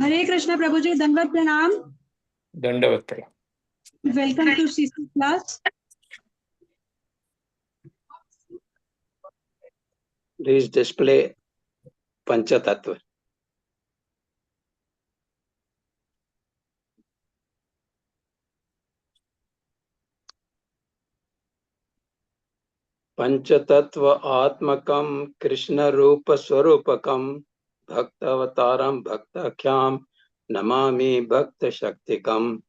Hare Krishna Prabhuji, Dandavat Pranam. Dandavat Pranam. Welcome to CC class. Please display Panchatattva. Panchatattva Atmakam Krishna Rupa Swarupakam Bhaktavataram Bhaktakhyam Namami Bhakta Shaktikam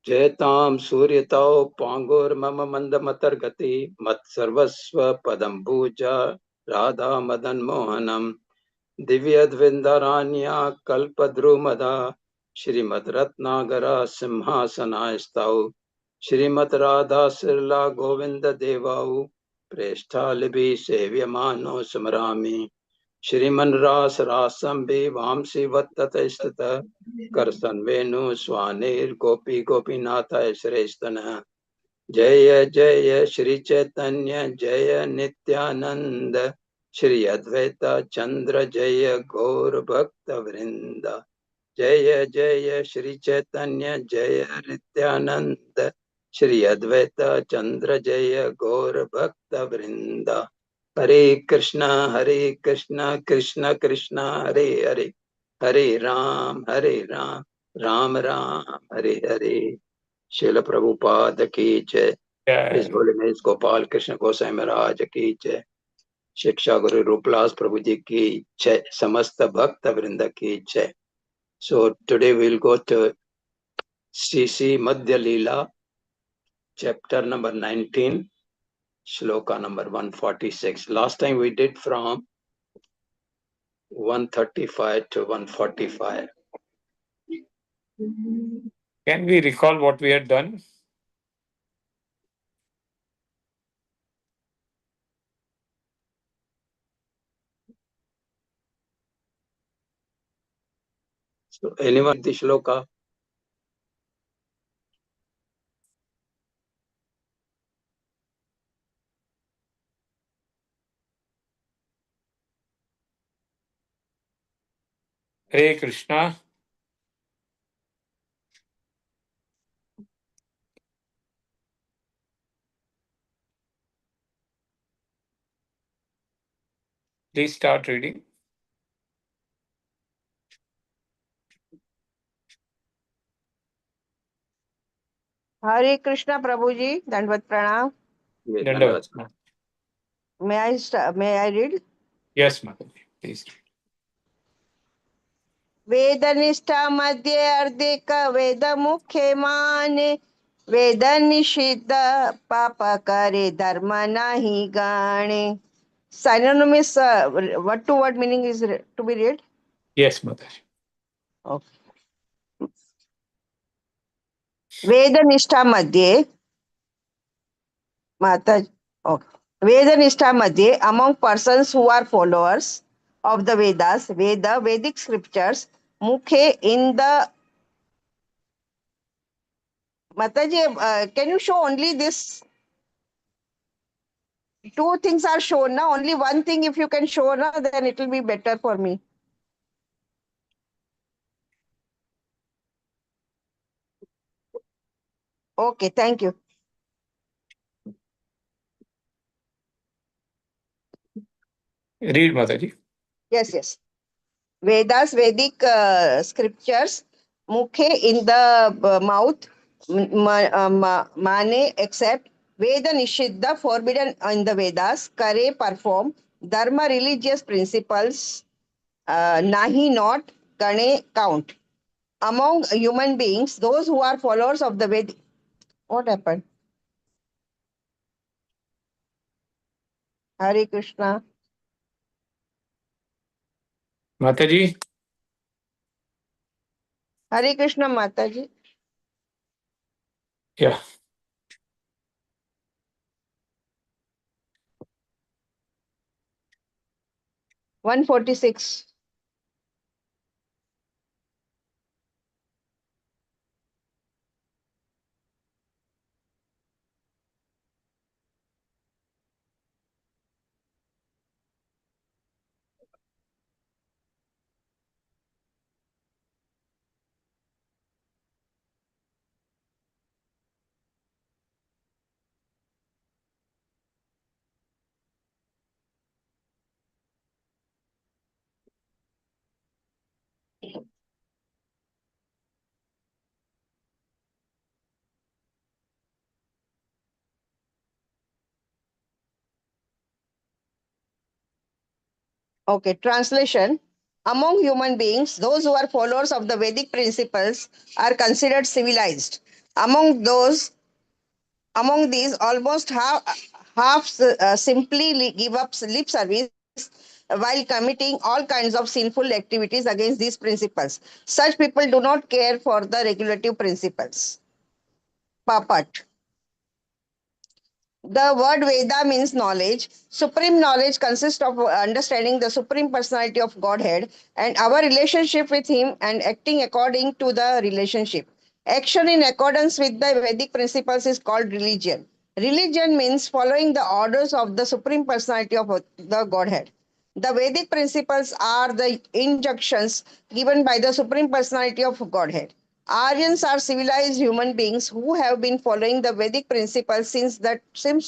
Jetam Suryatau Pangur Mama Mandamatar Gati Mat Sarvasva Padam Bhuja Radha Madan Mohanam Divyadvindaranya Kalpadrumada Shrimad Ratnagara Simhasanastau Shrimad Radha Sirla Govinda Devau Prestha Libhi Sevyamano Samarami Shriman Ras Rasambi Vamsi Vattatastata Karsan Venu Swanir Gopi Gopinatha Shrestana Jaya Jaya Shri Chaitanya Jaya Nityananda Shri Advaita Chandra Jaya Gaur Bhakta Vrinda Jaya Jaya Shri Chaitanya Jaya Nityananda Shri Advaita Chandra Jaya Gaur Bhakta Vrinda Hare Krishna Krishna Krishna Hare Hare Hare Ram Ram Ram Hare Hare Srila Prabhupada ki jai. His Holiness Gopal Krishna Goswami Maharaj ki jai. Shiksha Guru Rupavilas Prabhuji ki jai. Samasta Bhakta Vrinda ki jai. So today we'll go to CC Madhya Leela, chapter number 19, shloka number 146. Last time we did from 135 to 145. Can we recall what we had done? So anyone the shloka? Hare Krishna. Please start reading. Hare Krishna Prabhuji, Dandavat Pranam. Yes, Dandavat. May I read? Yes, Mataji. Please. वेदनिष्ठा मध्ये अर्धिक वेद मुख्य माने वेद निषिद्ध पाप करे धर्म नाही गाणे. Synonymous word to word meaning is to be read. Yes, Mataji. Okay. वेदनिष्ठा मध्ये Vedanishta Madhye, among persons who are followers of the Vedas, Vedic scriptures, Mukhe in the Mataji, can you show only this? Two things are shown now. Only one thing, if you can show now, then it will be better for me. Okay, thank you. Read, Mataji. Yes. Vedas, Vedic scriptures, Mukhe in the mouth, Mane except, Veda Nishiddha forbidden in the Vedas, Kare perform, Dharma religious principles, Nahi not, Gane count. Among human beings, those who are followers of the Vedic. What happened? Hare Krishna. Mataji. Hare Krishna Mataji. Yeah. One 46. Okay, translation. Among human beings, those who are followers of the Vedic principles are considered civilized. Among these, almost half simply give up lip service while committing all kinds of sinful activities against these principles. Such people do not care for the regulative principles. Papat. The word Veda means knowledge. Supreme knowledge consists of understanding the Supreme Personality of Godhead and our relationship with Him and acting according to the relationship. Action in accordance with the Vedic principles is called religion. Religion means following the orders of the Supreme Personality of the Godhead. The Vedic principles are the injunctions given by the Supreme Personality of Godhead. Aryans are civilized human beings who have been following the Vedic principles since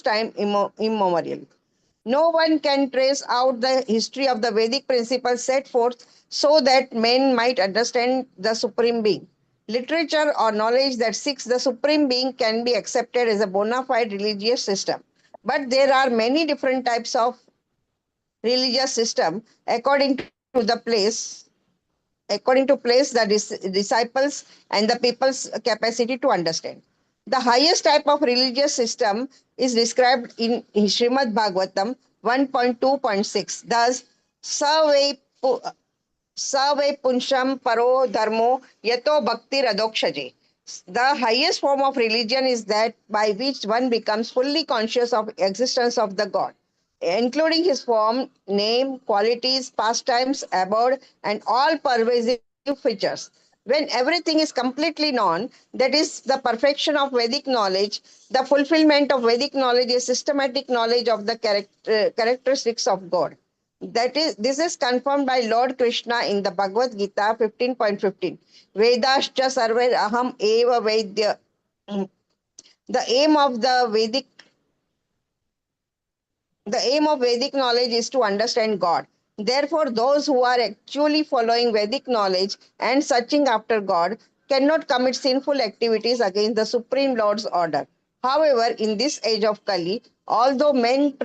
time immemorial. No one can trace out the history of the Vedic principles set forth so that men might understand the Supreme Being. Literature or knowledge that seeks the Supreme Being can be accepted as a bona fide religious system. But there are many different types of religious system according to place the disciples and the people's capacity to understand. The highest type of religious system is described in Srimad Bhagavatam 1.2.6. Thus, Savai punsham paro dharmo yato bhakti radokshaje. The highest form of religion is that by which one becomes fully conscious of existence of the God, including his form, name, qualities, pastimes, abode, and all pervasive features. When everything is completely known, that is the perfection of Vedic knowledge. The fulfillment of Vedic knowledge is systematic knowledge of the characteristics of God. This is confirmed by Lord Krishna in the Bhagavad Gita 15.15. Vedascha sarver aham eva vedya. The aim of Vedic knowledge is to understand God. Therefore, those who are actually following Vedic knowledge and searching after God cannot commit sinful activities against the Supreme Lord's order. However, in this age of Kali, although men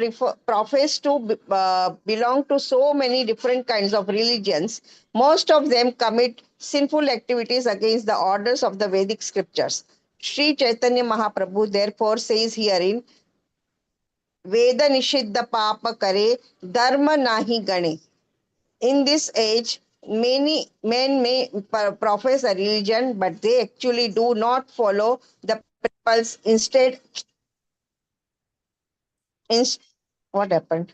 profess to belong to so many different kinds of religions, most of them commit sinful activities against the orders of the Vedic scriptures. Sri Chaitanya Mahaprabhu therefore says herein, Veda Nishidda Papa Kare, Dharma Nahi Gane. In this age, many men may profess a religion, but they actually do not follow the principles. What happened?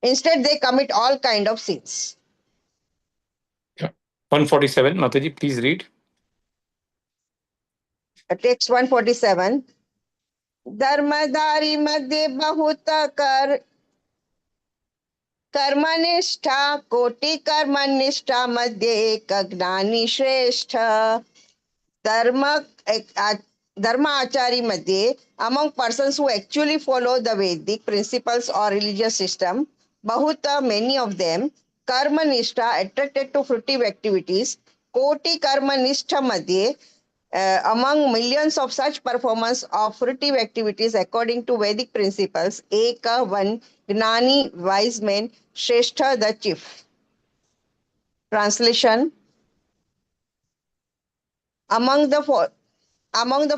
Instead, they commit all kind of sins. Yeah. 147, Mataji, please read. Text 147. Dharmadari madhye bahuta कर्मनिष्ठा कोटि कर्मनिष्ठा मध्ये एक ज्ञानी श्रेष्ठ. Dharma achari मध्ये, among persons who actually follow the Vedic principles or religious system, bahuta, many of them, karma nishtha, attracted to fruitive activities, koti karma nishtha मध्ये, among millions of such performance of fruitive activities according to Vedic principles, eka, one, gnani, wise men, shrestha, the chief. Translation. Among the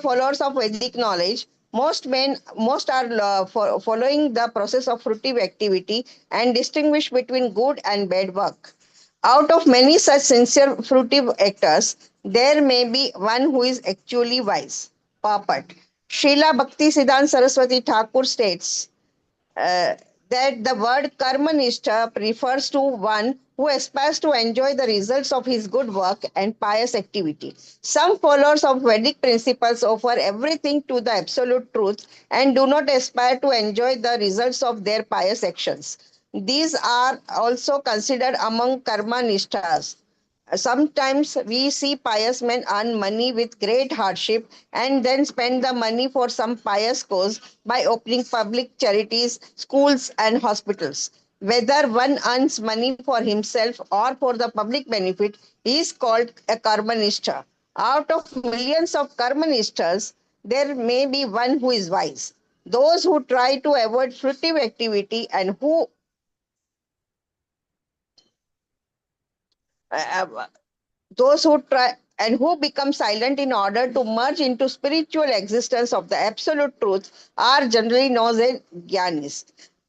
followers of Vedic knowledge, most are following the process of fruitive activity and distinguish between good and bad work. Out of many such sincere fruitive actors, there may be one who is actually wise. Papat. Srila Bhakti Siddhanta Saraswati Thakur states that the word karmanishta refers to one who aspires to enjoy the results of his good work and pious activity. Some followers of Vedic principles offer everything to the absolute truth and do not aspire to enjoy the results of their pious actions. These are also considered among karmanishtas. Sometimes we see pious men earn money with great hardship and then spend the money for some pious cause by opening public charities, schools, and hospitals. Whether one earns money for himself or for the public benefit is called a karmanishta. Out of millions of karmanishtas, there may be one who is wise. Those who try to avoid fruitive activity and who those who try and who become silent in order to merge into spiritual existence of the absolute truth are generally known as jnanis.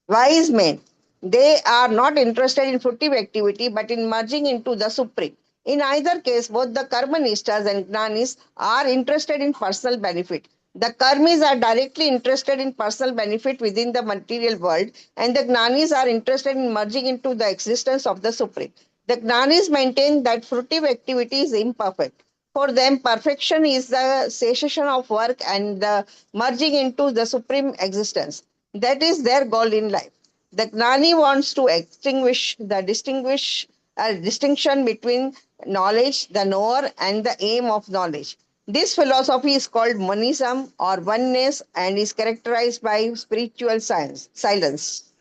Wise men, they are not interested in fruitive activity but in merging into the supreme. In either case, both the karmanistas and jnanis are interested in personal benefit. The karmis are directly interested in personal benefit within the material world, and the jnanis are interested in merging into the existence of the supreme. The jnanis maintain that fruitive activity is imperfect. For them, perfection is the cessation of work and the merging into the supreme existence. That is their goal in life. The Gnani wants to extinguish the distinction between knowledge, the knower, and the aim of knowledge. This philosophy is called monism or oneness and is characterized by spiritual science, silence.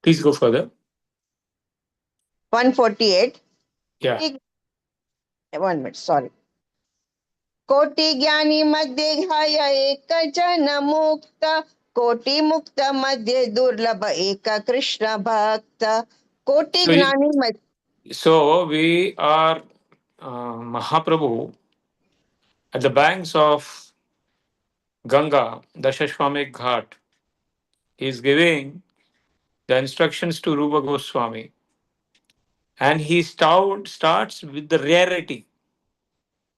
Please go further. 148. Yeah. 1 minute, sorry. कोटि ज्ञानी मध्ये घाय एक जन मुक्त कोटि मुक्त मध्ये दुर्लभ एक कृष्ण भक्त कोटि ज्ञानी So we are Mahaprabhu at the banks of Ganga, Dashashwamik Ghat. He is giving the instructions to Rupa Goswami. And he starts with the rarity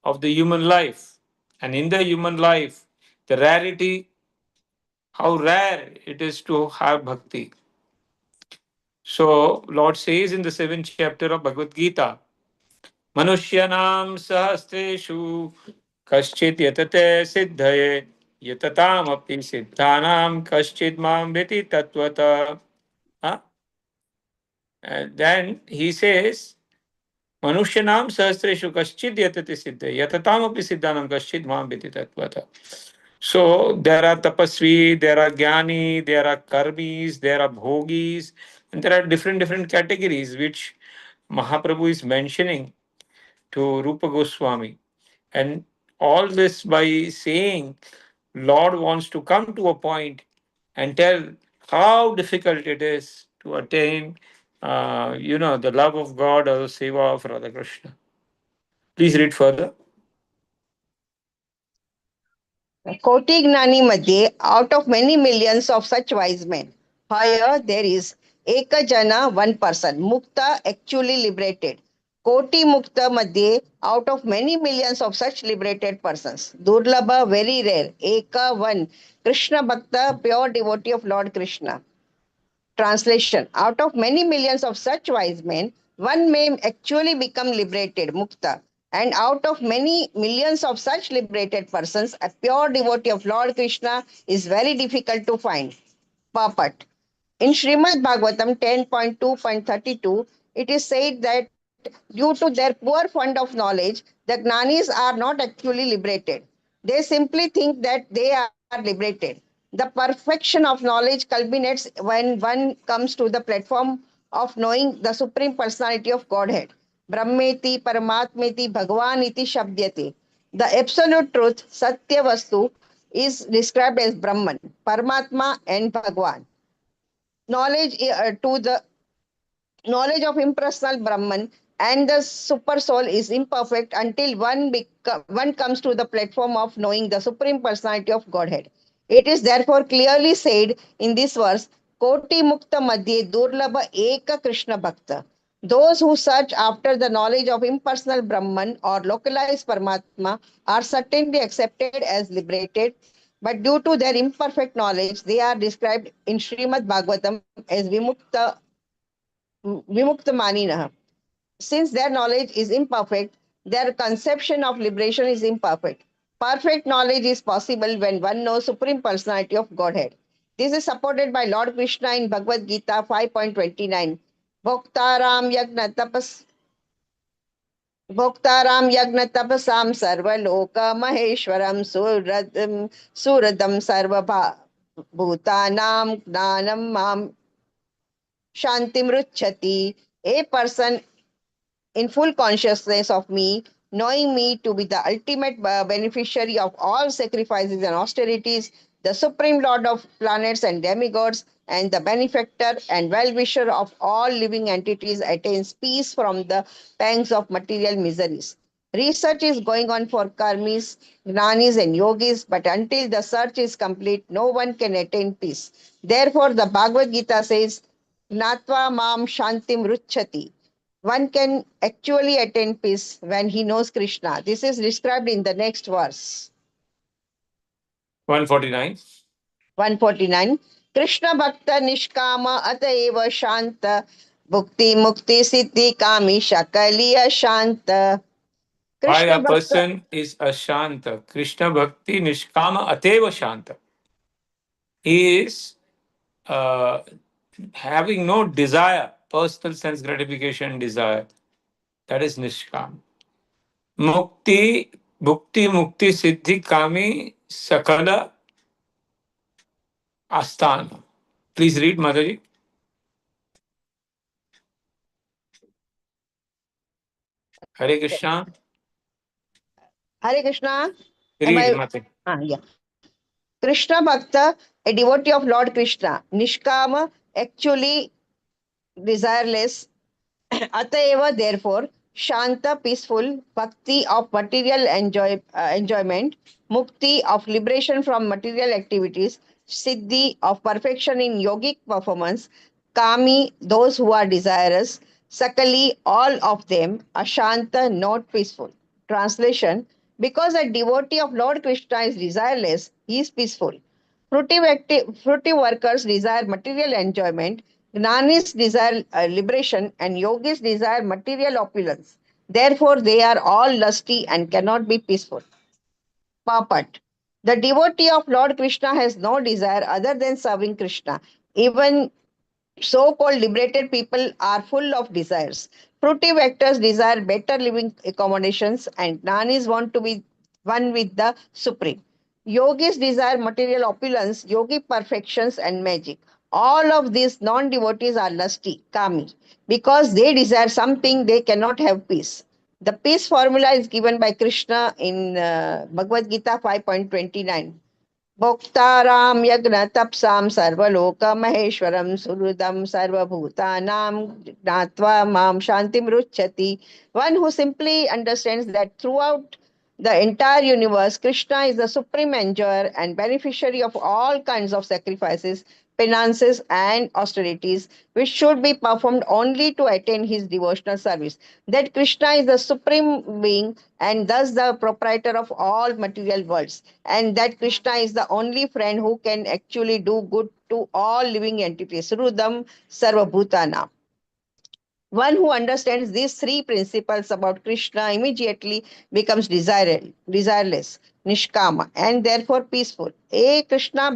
of the human life. And in the human life, the rarity, how rare it is to have bhakti. So, Lord says in the 7th chapter of Bhagavad Gita, Manushyanam sahastreshu kaschit yatate siddhaye yatatam api siddhanam kaschit mam veti tatvata. And then he says, Manushyanam sahastreshu kaschit yatate siddhaye yatatam api siddhanam kaschit mam veti tatvata. So there are tapasvi, there are jnani, there are karmis, there are bhogis, and there are different categories which Mahaprabhu is mentioning to Rupa Goswami. And all this by saying Lord wants to come to a point and tell how difficult it is to attain, the love of God or the seva of Radha Krishna. Please read further. Koti Gnani Madhye, out of many millions of such wise men, here there is Ekajana, one person, Mukta, actually liberated. Koti Mukta Madhye, out of many millions of such liberated persons. Durlabha, very rare. Eka, one. Krishna Bhakta, pure devotee of Lord Krishna. Translation: out of many millions of such wise men, one may actually become liberated, mukta. And out of many millions of such liberated persons, a pure devotee of Lord Krishna is very difficult to find. Papat. In Srimad Bhagavatam 10.2.32, it is said that due to their poor fund of knowledge, the Gnanis are not actually liberated. They simply think that they are liberated. The perfection of knowledge culminates when one comes to the platform of knowing the Supreme Personality of Godhead. Brahmeti, Paramatmeti, Bhagavaniti Shabdyate. The absolute truth, Satya Vastu, is described as Brahman, Paramatma, and Bhagavan. Knowledge of impersonal Brahman and the super soul is imperfect until one comes to the platform of knowing the Supreme Personality of Godhead. It is therefore clearly said in this verse, Koti Mukta Madhye Durlabha Eka Krishna Bhakta. Those who search after the knowledge of impersonal Brahman or localized Paramatma are certainly accepted as liberated, but due to their imperfect knowledge, they are described in Srimad Bhagavatam as Vimuktamaninaha. Since their knowledge is imperfect, their conception of liberation is imperfect. Perfect knowledge is possible when one knows Supreme Personality of Godhead. This is supported by Lord Krishna in Bhagavad Gita 5.29. Bhoktaram yagna tapas Bhoktaram yagna tapasam sarvaloka maheshwaram suradam sarva bhutanam gnanam mam shantimruchati. A person in full consciousness of me, knowing me to be the ultimate beneficiary of all sacrifices and austerities, the supreme lord of planets and demigods, and the benefactor and well-wisher of all living entities attains peace from the pangs of material miseries. Research is going on for karmis, jnanis, and yogis, but until the search is complete, no one can attain peace. Therefore, the Bhagavad Gita says, Gnatva mam shantim ruchati. One can actually attain peace when he knows Krishna. This is described in the next verse. 149. 149. Krishna Bhakta Nishkama Ataeva Shanta Bhukti Mukti Siddhi Kami Shakaliya Shanta. Why Krishna a Bhakta. person is ashanta? Krishna Bhakti Nishkama Ateva Shanta. He is having no desire, personal sense gratification desire. That is Nishkam. Mukti, Bhukti, Mukti, Siddhi, Kami, Sakala, Asthana. Please read, Mataji. Hare Krishna. Hare Krishna. Am Read, I? Mataji. Yeah. Krishna Bhakta, a devotee of Lord Krishna. Nishkama, actually desireless. Atayeva, therefore, Shanta, peaceful, Bhakti of material enjoyment, Mukti of liberation from material activities, Siddhi of perfection in yogic performance, Kami, those who are desirous, Sakali, all of them, Ashanta, not peaceful. Translation: because a devotee of Lord Krishna is desireless, he is peaceful. Fruitive workers desire material enjoyment, Gnanis desire liberation, and yogis desire material opulence. Therefore, they are all lusty and cannot be peaceful. Papat. The devotee of Lord Krishna has no desire other than serving Krishna. Even so-called liberated people are full of desires. Fruitive actors desire better living accommodations, and Gnanis want to be one with the Supreme. Yogis desire material opulence, yogic perfections, and magic. All of these non-devotees are lusty, kami, because they desire something they cannot have peace. The peace formula is given by Krishna in Bhagavad Gita 5.29. भोक्ताराम यज्ञ तपसाम सर्वलोक महेश्वरम सुहृदम सर्वभूतानाम ज्ञात्वा माम शांतिम रुच्छति. One who simply understands that throughout the entire universe, Krishna is the supreme enjoyer and beneficiary of all kinds of sacrifices, penances, and austerities, which should be performed only to attain his devotional service. That Krishna is the supreme being and thus the proprietor of all material worlds, and that Krishna is the only friend who can actually do good to all living entities. Rudam Sarvabhutana. One who understands these three principles about Krishna immediately becomes desireless, nishkama, and therefore peaceful. A Krishna.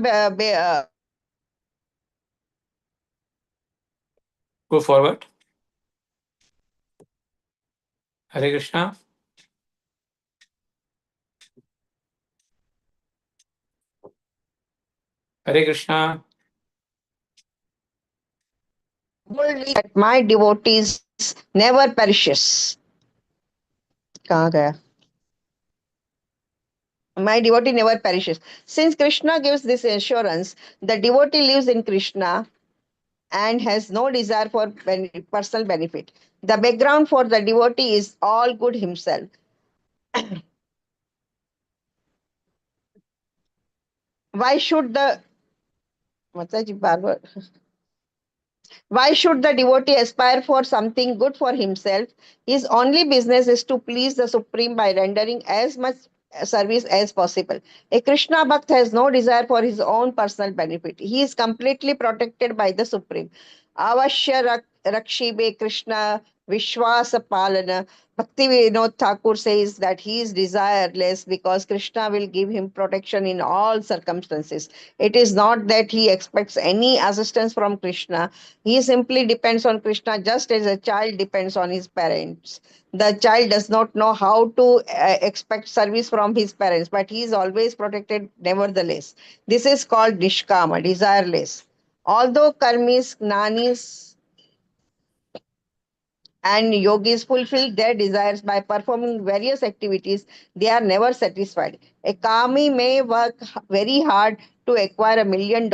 Go forward. Hare Krishna. Hare Krishna. Boldly that my devotees never perishes. कहाँ गया? My devotee never perishes. Since Krishna gives this assurance, the devotee lives in Krishna and has no desire for personal benefit. The background for the devotee is all good himself. Why should the Mataji Barbar? Why should the devotee aspire for something good for himself? His only business is to please the Supreme by rendering as much service as possible. A Krishna Bhakt has no desire for his own personal benefit. He is completely protected by the Supreme. Avashya Rakshibe Krishna Vishwasa Palana. Bhakti Vinod Thakur says that he is desireless because Krishna will give him protection in all circumstances. It is not that he expects any assistance from Krishna. He simply depends on Krishna just as a child depends on his parents. The child does not know how to expect service from his parents, but he is always protected nevertheless. This is called Nishkama, desireless. Although karmis, gnanis, and yogis fulfill their desires by performing various activities, they are never satisfied. A kami may work very hard to acquire $1 million,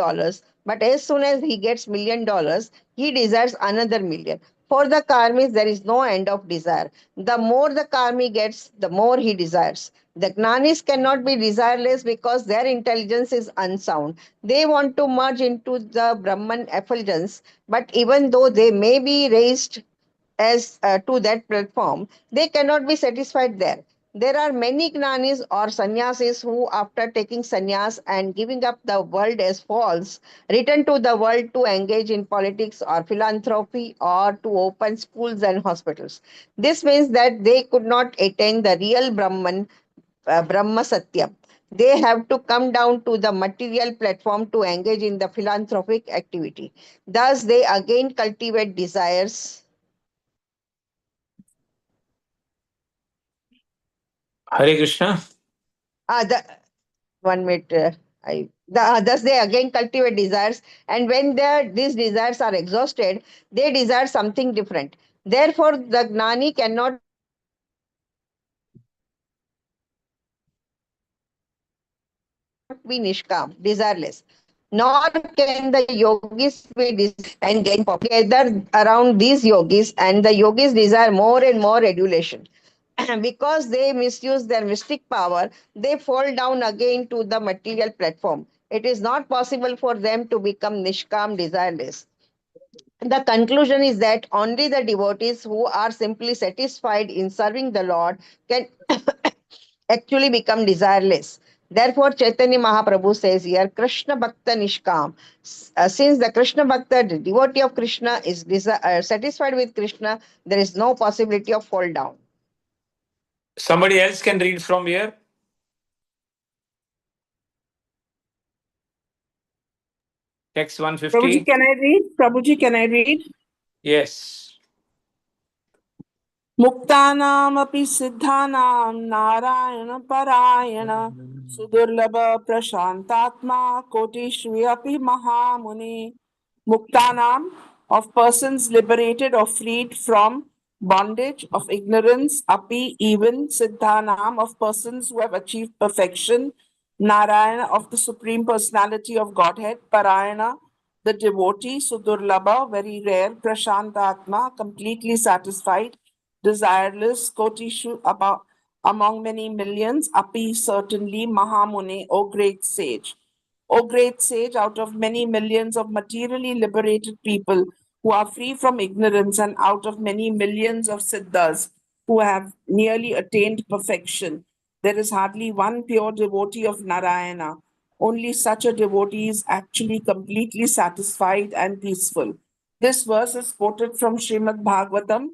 But as soon as he gets $1,000,000, he desires another million. For the karmis, there is no end of desire. The more the karmi gets, the more he desires. The Gnanis cannot be desireless because their intelligence is unsound. They want to merge into the Brahman effulgence, but even though they may be raised as to that platform, they cannot be satisfied there. There are many Gnanis or sannyasis who, after taking sannyas and giving up the world as false, return to the world to engage in politics or philanthropy or to open schools and hospitals. This means that they could not attain the real Brahma Satyam. They have to come down to the material platform to engage in the philanthropic activity. Thus, they again cultivate desires. Hare Krishna. The 1 minute. Thus, they again cultivate desires, and when these desires are exhausted, they desire something different. Therefore, the Gnani cannot be Nishkam, desireless. Nor can the yogis be and gain popularity. Together around these yogis, and the yogis desire more and more adulation. Because they misuse their mystic power, they fall down again to the material platform. It is not possible for them to become Nishkam, desireless. The conclusion is that only the devotees who are simply satisfied in serving the Lord can actually become desireless. Therefore, Chaitanya Mahaprabhu says here, Krishna Bhakta Nishkam. Since the Krishna Bhakta, the devotee of Krishna, is satisfied with Krishna, there is no possibility of fall down. Somebody else can read from here. Text 150. Prabhuji, can I read? Prabhuji, can I read? Yes. मुक्तानामपि सिद्धानां Narayan परायण सुदुर्लभ प्रशांतात्मा कोटिष्वि अपि महामुनि. Muktanam, of persons liberated or freed from bondage of ignorance, api, even siddhanam, of persons who have achieved perfection, Narayana, of the Supreme Personality of Godhead, Parayana, the devotee, Sudurlabha, very rare, Prashantatma, completely satisfied, desireless, Kotishu, about among many millions, api, certainly, Mahamune, O great sage. O great sage, out of many millions of materially liberated people who are free from ignorance, and out of many millions of siddhas who have nearly attained perfection, there is hardly one pure devotee of Narayana. Only such a devotee is actually completely satisfied and peaceful. This verse is quoted from Srimad Bhagavatam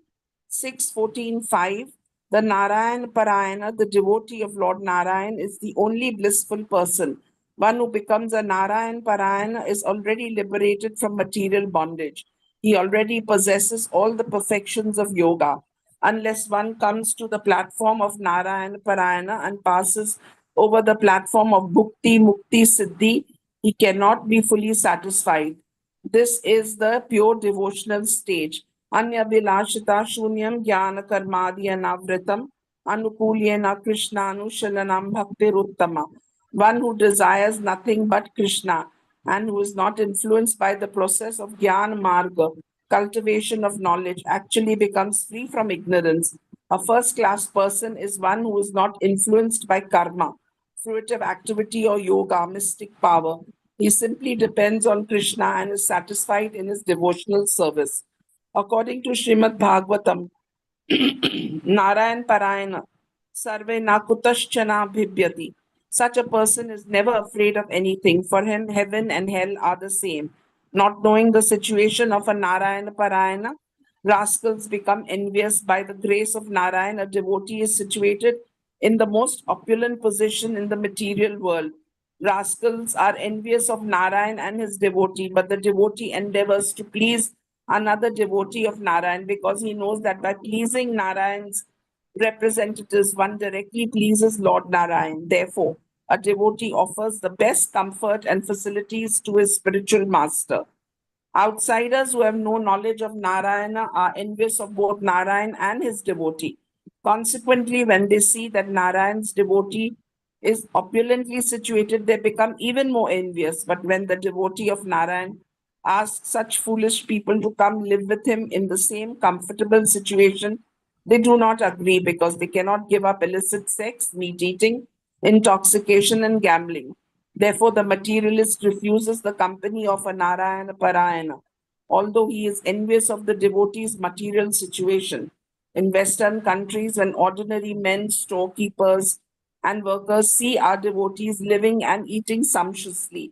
6:14:5. The Narayan Parayana, the devotee of Lord Narayan, is the only blissful person. One who becomes a Narayan Parayana is already liberated from material bondage. He already possesses all the perfections of yoga. Unless one comes to the platform of Narayan Parayana and passes over the platform of Bhukti, Mukti, Siddhi, he cannot be fully satisfied. This is the pure devotional stage. Anya Vilashita Shunyam Jnana Karmadi Anavritam Anukulyena Krishnanu Shalanam Bhakti Ruttama. One who desires nothing but Krishna and who is not influenced by the process of Gyan Marga, cultivation of knowledge, actually becomes free from ignorance. A first class person is one who is not influenced by karma, fruitive activity, or yoga, mystic power. He simply depends on Krishna and is satisfied in his devotional service. According to Srimad Bhagavatam, Narayan Parayana, Sarve Nakutaschana Bhibyati. Such a person is never afraid of anything. For him, heaven and hell are the same. Not knowing the situation of a Narayana Parayana, rascals become envious. By the grace of Narayan, a devotee is situated in the most opulent position in the material world. Rascals are envious of Narayan and his devotee, but the devotee endeavors to please another devotee of Narayan because he knows that by pleasing Narayan's representatives, one directly pleases Lord Narayan. Therefore, a devotee offers the best comfort and facilities to his spiritual master. Outsiders who have no knowledge of Narayana are envious of both Narayan and his devotee. Consequently, when they see that Narayan's devotee is opulently situated, they become even more envious. But when the devotee of Narayan asks such foolish people to come live with him in the same comfortable situation, they do not agree because they cannot give up illicit sex, meat eating, intoxication, and gambling. Therefore, the materialist refuses the company of a Narayana Parayana, although he is envious of the devotee's material situation. In Western countries, when ordinary men, storekeepers, and workers see our devotees living and eating sumptuously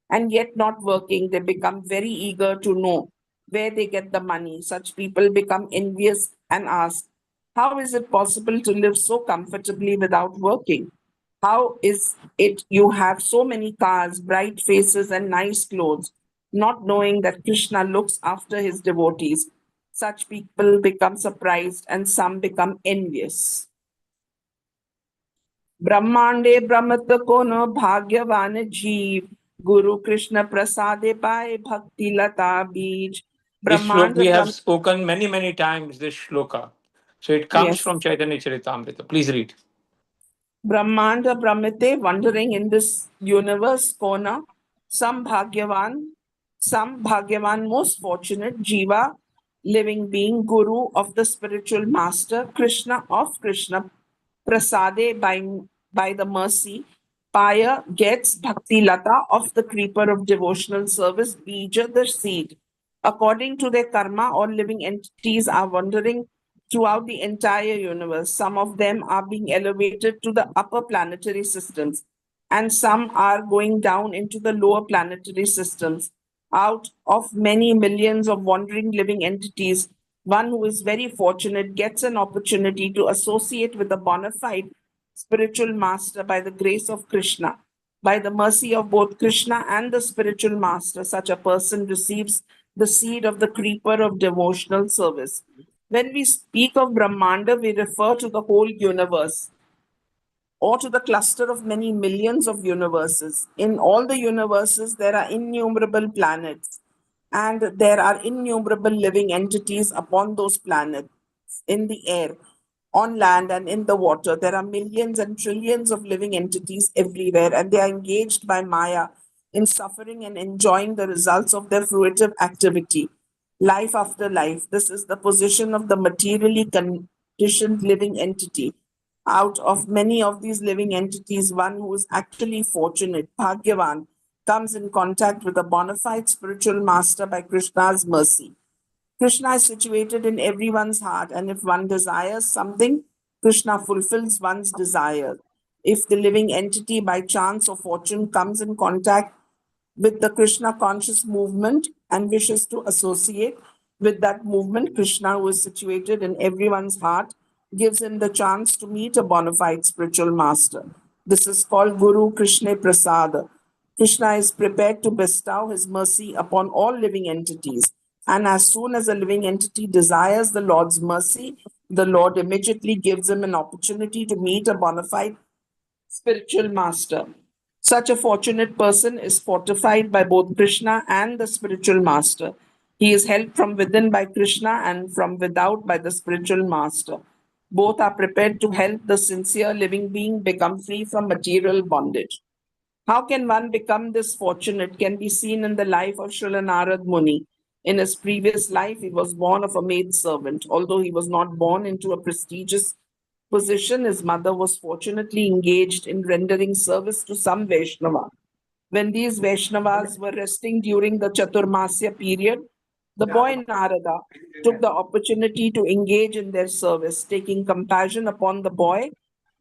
and yet not working, they become very eager to know where they get the money. Such people become envious and ask, how is it possible to live so comfortably without working? How is it you have so many cars, bright faces, and nice clothes, not knowing that Krishna looks after his devotees? Such people become surprised and some become envious. ब्रह्मांडे ब्रह्मत्व को न भाग्यवान जीव गुरु कृष्ण प्रसादे पाए भक्ति लता बीज This shloka ब्रह्मांड we have Brahma spoken many times, this shloka. So it comes yes from Chaitanya Charitamrita. Please read. Brahmanda Brahmite, wandering in this universe corner, some Bhagyavan, most fortunate, Jiva, living being, Guru of the spiritual master, Krishna of Krishna, Prasade by the mercy, Paya gets Bhakti Lata of the creeper of devotional service, Bija the seed. According to their karma, all living entities are wandering throughout the entire universe. Some of them are being elevated to the upper planetary systems, and some are going down into the lower planetary systems. Out of many millions of wandering living entities, one who is very fortunate gets an opportunity to associate with a bona fide spiritual master by the grace of Krishna. By the mercy of both Krishna and the spiritual master, such a person receives the seed of the creeper of devotional service. When we speak of Brahmanda, we refer to the whole universe or to the cluster of many millions of universes. In all the universes, there are innumerable planets and there are innumerable living entities upon those planets, in the air, on land, and in the water. There are millions and trillions of living entities everywhere, and they are engaged by Maya in suffering and enjoying the results of their fruitive activity, life after life. This is the position of the materially conditioned living entity. Out of many of these living entities, one who is actually fortunate, Bhagyavan, comes in contact with a bona fide spiritual master by Krishna's mercy. Krishna is situated in everyone's heart, and if one desires something, Krishna fulfills one's desire. If the living entity by chance or fortune comes in contact with the Krishna conscious movement and wishes to associate with that movement, Krishna, who is situated in everyone's heart, gives him the chance to meet a bona fide spiritual master. This is called Guru Krishna Prasada. Krishna is prepared to bestow his mercy upon all living entities. And as soon as a living entity desires the Lord's mercy, the Lord immediately gives him an opportunity to meet a bona fide spiritual master. Such a fortunate person is fortified by both Krishna and the spiritual master. He is helped from within by Krishna and from without by the spiritual master. Both are prepared to help the sincere living being become free from material bondage. How can one become this fortunate can be seen in the life of Srila Narad Muni. In his previous life, he was born of a maid servant. Although he was not born into a prestigious position, his mother was fortunately engaged in rendering service to some Vaishnava. When these Vaishnavas were resting during the Chaturmasya period, the boy Narada took the opportunity to engage in their service. Taking compassion upon the boy,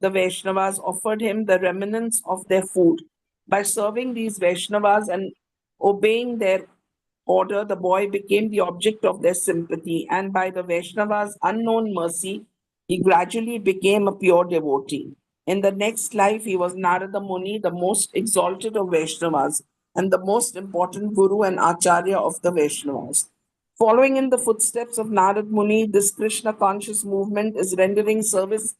the Vaishnavas offered him the remnants of their food. By serving these Vaishnavas and obeying their order, the boy became the object of their sympathy, and by the Vaishnava's unknown mercy, he gradually became a pure devotee. In the next life, he was Narada Muni, the most exalted of Vaishnavas and the most important Guru and Acharya of the Vaishnavas. Following in the footsteps of Narad Muni, this Krishna conscious movement is rendering service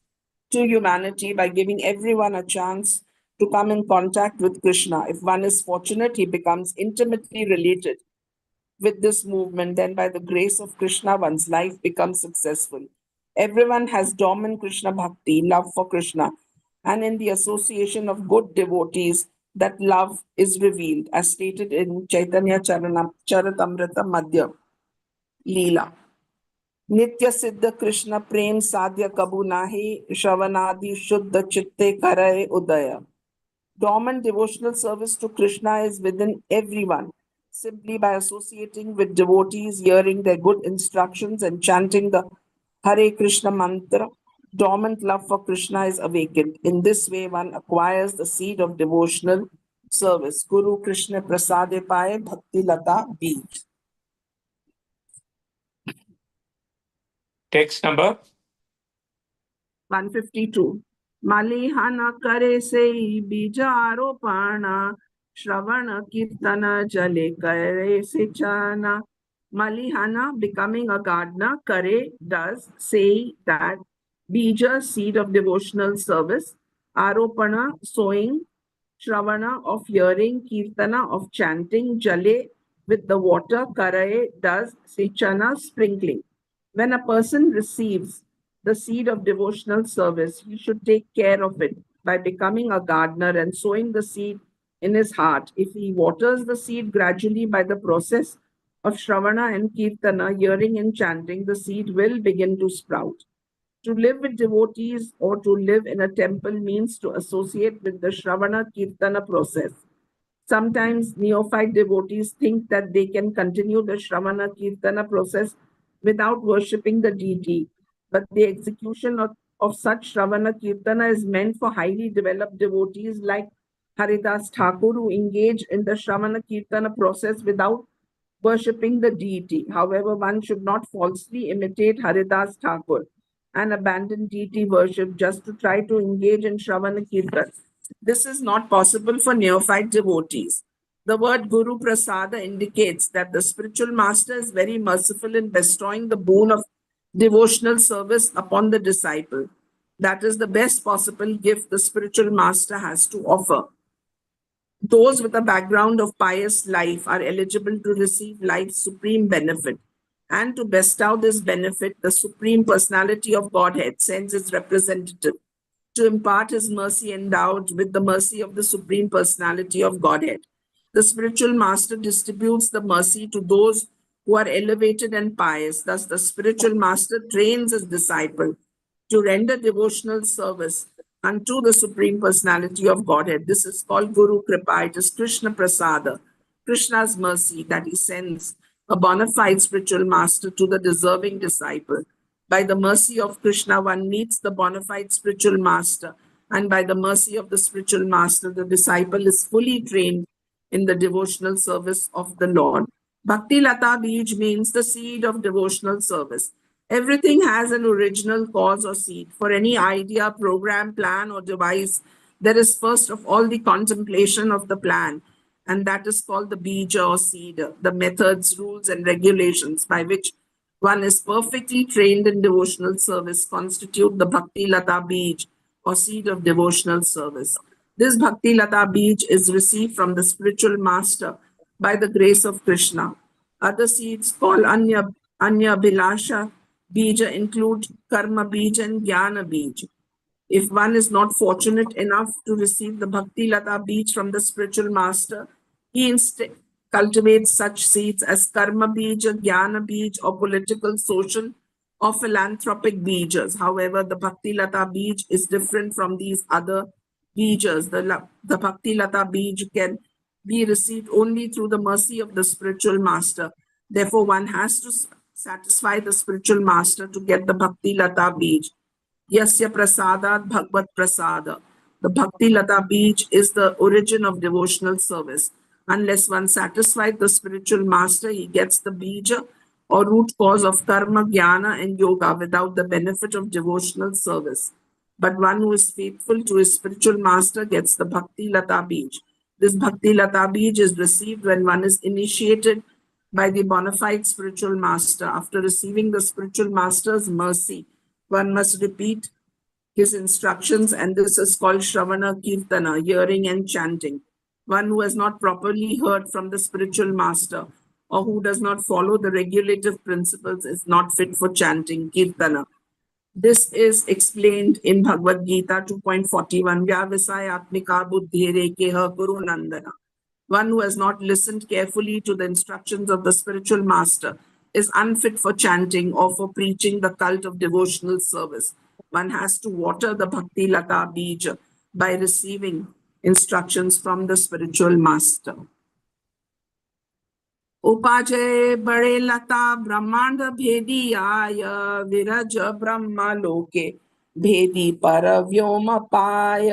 to humanity by giving everyone a chance to come in contact with Krishna. If one is fortunate, he becomes intimately related with this movement, then by the grace of Krishna, one's life becomes successful. Everyone has dormant Krishna bhakti, love for Krishna. and in the association of good devotees that love is revealed, as stated in Chaitanya Charitamrita Madhya Leela. Nitya Siddha Krishna Prem Sadhya Kabu Nahi Shravanadi Shuddha Chitte Karaye Udaya. Dormant devotional service to Krishna is within everyone. Simply by associating with devotees, hearing their good instructions, and chanting the Hare Krishna mantra, dormant love for Krishna is awakened. In this way, one acquires the seed of devotional service. Guru Krishna Prasade Paye Bhakti Lata Beej. Text number 152. Malihana kare se bijaropana Shravana Kirtana Jale Kare Sechana. Malihana, becoming a gardener, Kare does say that Bija, seed of devotional service, Aropana, sowing, Shravana, of hearing, Kirtana, of chanting, Jale, with the water, Karaye, does, Sechana, sprinkling. When a person receives the seed of devotional service, he should take care of it by becoming a gardener and sowing the seed in his heart. If he waters the seed gradually by the process of Shravana and Kirtana, hearing and chanting, the seed will begin to sprout. To live with devotees or to live in a temple means to associate with the Shravana Kirtana process. Sometimes neophyte devotees think that they can continue the Shravana Kirtana process without worshipping the deity, but the execution of such Shravana Kirtana is meant for highly developed devotees like Haridas Thakur, who engage in the Shravana Kirtana process without worshipping the deity. However, one should not falsely imitate Haridas Thakur and abandon deity worship just to try to engage in Shravana Kirtan. This is not possible for neophyte devotees. The word Guru Prasada indicates that the spiritual master is very merciful in bestowing the boon of devotional service upon the disciple. That is the best possible gift the spiritual master has to offer. Those with a background of pious life are eligible to receive life's supreme benefit. And to bestow this benefit, the Supreme Personality of Godhead sends its representative to impart his mercy endowed with the mercy of the Supreme Personality of Godhead. The spiritual master distributes the mercy to those who are elevated and pious. Thus, the spiritual master trains his disciple to render devotional service unto the Supreme Personality of Godhead. This is called Guru Kripa. It is Krishna Prasada, Krishna's mercy that he sends a bona fide spiritual master to the deserving disciple. By the mercy of Krishna, one meets the bona fide spiritual master, and by the mercy of the spiritual master, the disciple is fully trained in the devotional service of the Lord. Bhakti Lata Bij means the seed of devotional service. Everything has an original cause or seed. For any idea, program, plan, or device, there is first of all the contemplation of the plan, and that is called the bija or seed. The methods, rules, and regulations by which one is perfectly trained in devotional service constitute the Bhakti Lata Bij or seed of devotional service. This Bhakti Lata Bij is received from the spiritual master by the grace of Krishna. Other seeds called Anya Bhilasha Bija include Karma Bij and Jnana Bij. If one is not fortunate enough to receive the Bhakti Lata Bij from the spiritual master, he instead cultivates such seeds as Karma Bija, Jnana Bij, or political, social, or philanthropic Bijas. However, the Bhakti Lata Bij is different from these other Bijas. The Bhakti Lata Bij can be received only through the mercy of the spiritual master. Therefore, one has to satisfy the spiritual master to get the Bhakti Lata Bij. Yasya Prasadat Bhagvat Prasada. The Bhakti Lata Bij is the origin of devotional service. Unless one satisfies the spiritual master, he gets the bija or root cause of karma, jnana, and yoga without the benefit of devotional service. But one who is faithful to his spiritual master gets the Bhakti Lata Bij. This Bhakti Lata Bij is received when one is initiated by the bona fide spiritual master. After receiving the spiritual master's mercy, one must repeat his instructions, and this is called Shravana Kirtana, hearing and chanting. One who has not properly heard from the spiritual master or who does not follow the regulative principles is not fit for chanting Kirtana. This is explained in Bhagavad Gita 2.41. Vyavasayatmika buddhire keha guru nandana. One who has not listened carefully to the instructions of the spiritual master is unfit for chanting or for preaching the cult of devotional service. One has to water the bhakti lata bija by receiving instructions from the spiritual master. उपाजय बड़े लता ब्रह्मांड भेदी आय विरज ब्रह्म लोके भेदी पर व्योम पाय.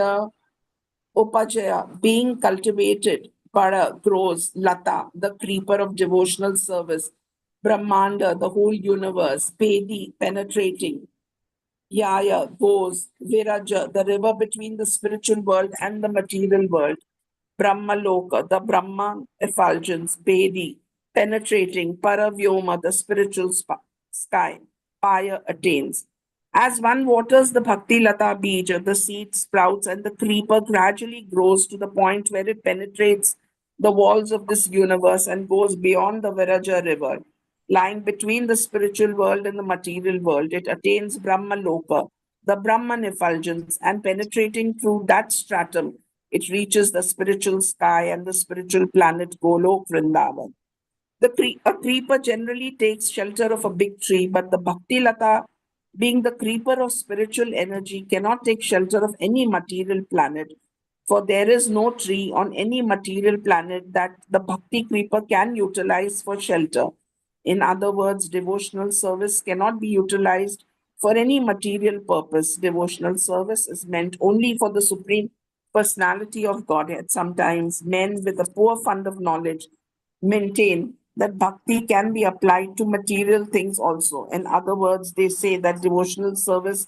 Upajaya, being cultivated, Para grows, Lata, the creeper of devotional service, Brahmanda, the whole universe, Pedi, penetrating, Yaya, goes, Viraja, the river between the spiritual world and the material world, Brahmaloka, the Brahman effulgence, Pedi, penetrating, Paravyoma, the spiritual sky, Paya attains. As one waters the Bhakti Lata Bija, the seed sprouts and the creeper gradually grows to the point where it penetrates the walls of this universe and goes beyond the Viraja river. Lying between the spiritual world and the material world, it attains Brahma Loka, the Brahman effulgence, and penetrating through that stratum, it reaches the spiritual sky and the spiritual planet Golok Vrindavan. A creeper generally takes shelter of a big tree, but the Bhakti Lata, being the creeper of spiritual energy, cannot take shelter of any material planet. For there is no tree on any material planet that the Bhakti creeper can utilize for shelter. In other words, devotional service cannot be utilized for any material purpose. Devotional service is meant only for the Supreme Personality of Godhead. Sometimes men with a poor fund of knowledge maintain that bhakti can be applied to material things also. In other words, they say that devotional service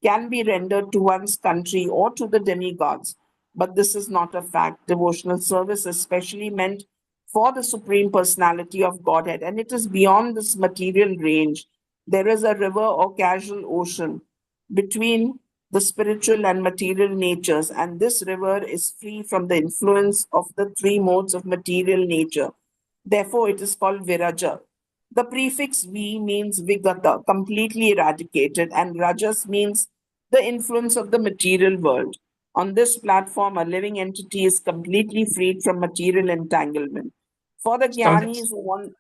can be rendered to one's country or to the demigods. But this is not a fact. Devotional service is specially meant for the Supreme Personality of Godhead, and it is beyond this material range. There is a river or casual ocean between the spiritual and material natures, and this river is free from the influence of the three modes of material nature. Therefore, it is called Viraja. The prefix V means Vigata, completely eradicated, and Rajas means the influence of the material world. On this platform, a living entity is completely freed from material entanglement. For the Some, Gyanis who want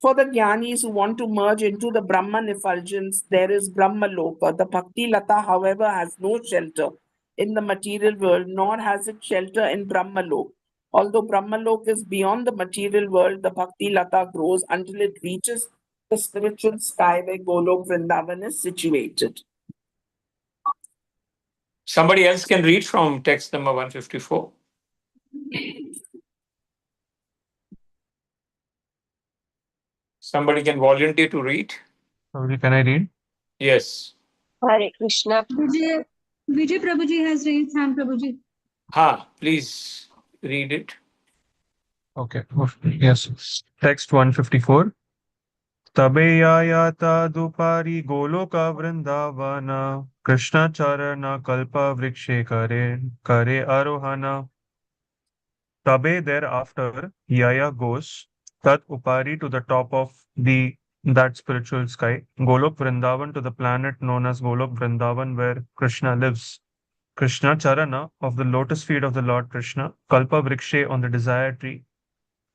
for the Gyanis who want to merge into the Brahman effulgence, there is Brahma Loka. The Bhakti Lata, however, has no shelter in the material world, nor has it shelter in Brahma Loka. Although Brahma Loka is beyond the material world, the Bhakti Lata grows until it reaches the spiritual sky where Golok Vrindavan is situated. somebody else can read from text number 154. Somebody can volunteer to read. Can I read? Yes. Hare Krishna. Vijay Prabhuji has raised hand, Prabhuji. Please read it. Okay. Yes. Text 154. Tabe yayata dupari goloka vrindavana Krishna charana kalpa vrikshe kare arohana. Tabe thereafter Yaya goes Tat Upari to the top of that spiritual sky, Golok Vrindavan to the planet known as Golok Vrindavan where Krishna lives. Krishna Charana of the lotus feet of the Lord Krishna, Kalpa Vrikshe on the desire tree,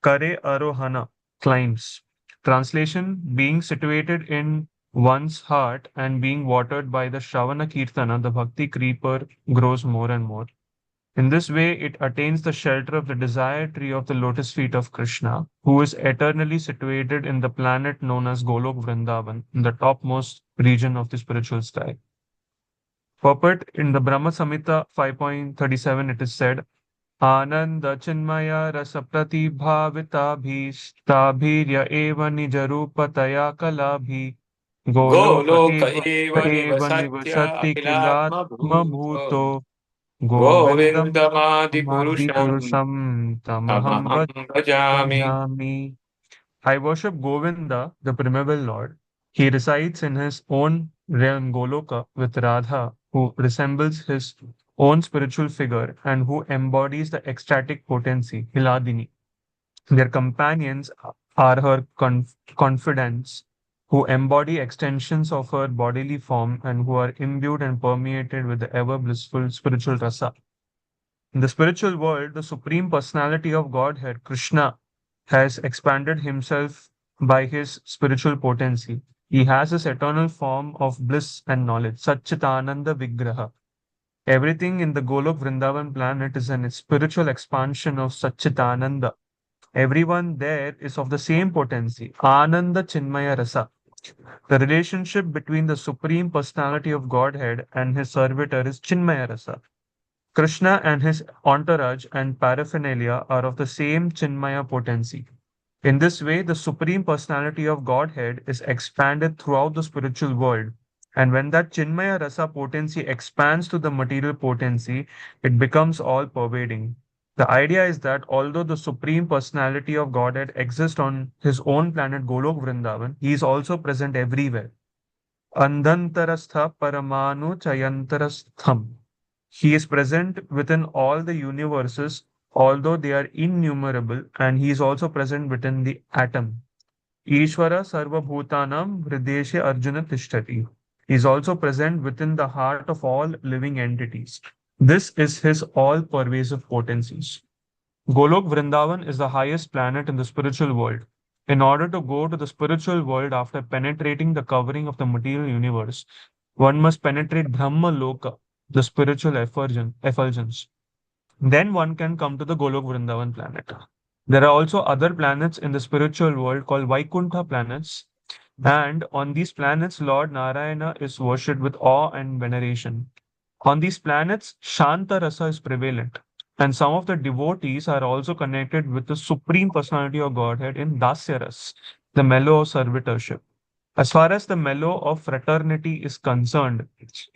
Kare Arohana climbs. Translation: being situated in one's heart and being watered by the Shravana Kirtana, the Bhakti creeper grows more and more. In this way, it attains the shelter of the desire tree of the lotus feet of Krishna, who is eternally situated in the planet known as Golok Vrindavan, in the topmost region of the spiritual sky. Purport: in the Brahma Samhita 5.37, it is said, Ananda Chinmaya Rasa Pratibhavita Bhistabhirya Eva Nijarupataya Kalabhi Goloka Goloka eva Eva nivasatya Nivasati akilatma Kilatma bhuto Bhuto Govindam Govindamadi Madi purusham Purusham Tamaham tamaham bhajami. Bhajami. I worship Govinda, the primeval Lord. He resides in his own realm Goloka with Radha, who resembles his own spiritual figure and who embodies the ecstatic potency, Hiladini. Their companions are her confidants who embody extensions of her bodily form and who are imbued and permeated with the ever blissful spiritual rasa. In the spiritual world, the Supreme Personality of Godhead, Krishna, has expanded himself by his spiritual potency. He has this eternal form of bliss and knowledge, Satchitananda Vigraha. Everything in the Golok Vrindavan planet is an spiritual expansion of Satchitananda. Everyone there is of the same potency, Ananda Chinmaya Rasa. The relationship between the Supreme Personality of Godhead and his servitor is Chinmaya Rasa. Krishna and his entourage and paraphernalia are of the same Chinmaya potency. In this way, the Supreme Personality of Godhead is expanded throughout the spiritual world. And when that Chinmaya Rasa potency expands to the material potency, it becomes all pervading. The idea is that although the Supreme Personality of Godhead exists on his own planet Golok Vrindavan, he is also present everywhere. Andhantarastha Paramanu Chayantarastham. He is present within all the universes, although they are innumerable, and he is also present within the atom. Ishvara Sarvabhutanam Hrideshe Arjuna Tishtati. He is also present within the heart of all living entities. This is his all pervasive potencies. Golok Vrindavan is the highest planet in the spiritual world. In order to go to the spiritual world after penetrating the covering of the material universe, one must penetrate Brahma Loka, the spiritual effulgence. Then one can come to the Golok Vrindavan planet. There are also other planets in the spiritual world called Vaikuntha planets, and on these planets, Lord Narayana is worshipped with awe and veneration. On these planets, Shanta Rasa is prevalent, and some of the devotees are also connected with the Supreme Personality of Godhead in Dasya Ras, the mellow of servitorship. As far as the mellow of fraternity is concerned,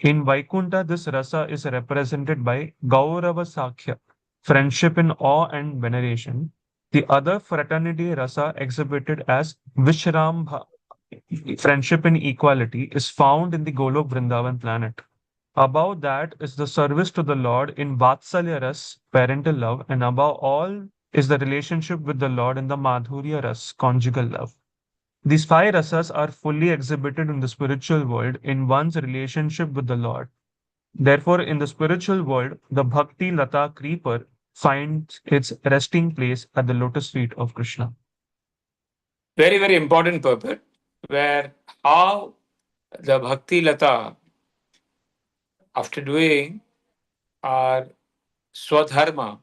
in Vaikuntha, this rasa is represented by Gaurava Sakhya, friendship in awe and veneration. The other fraternity rasa exhibited as Vishrambha, friendship in equality, is found in the Golok Vrindavan planet. Above that is the service to the Lord in Vatsalya Ras, parental love, and above all is the relationship with the Lord in the Madhurya Ras, conjugal love. These five rasas are fully exhibited in the spiritual world in one's relationship with the Lord. Therefore, in the spiritual world, the Bhakti Lata creeper finds its resting place at the lotus feet of Krishna. Very, very important purport, where how the Bhakti Lata, after doing our Swadharma,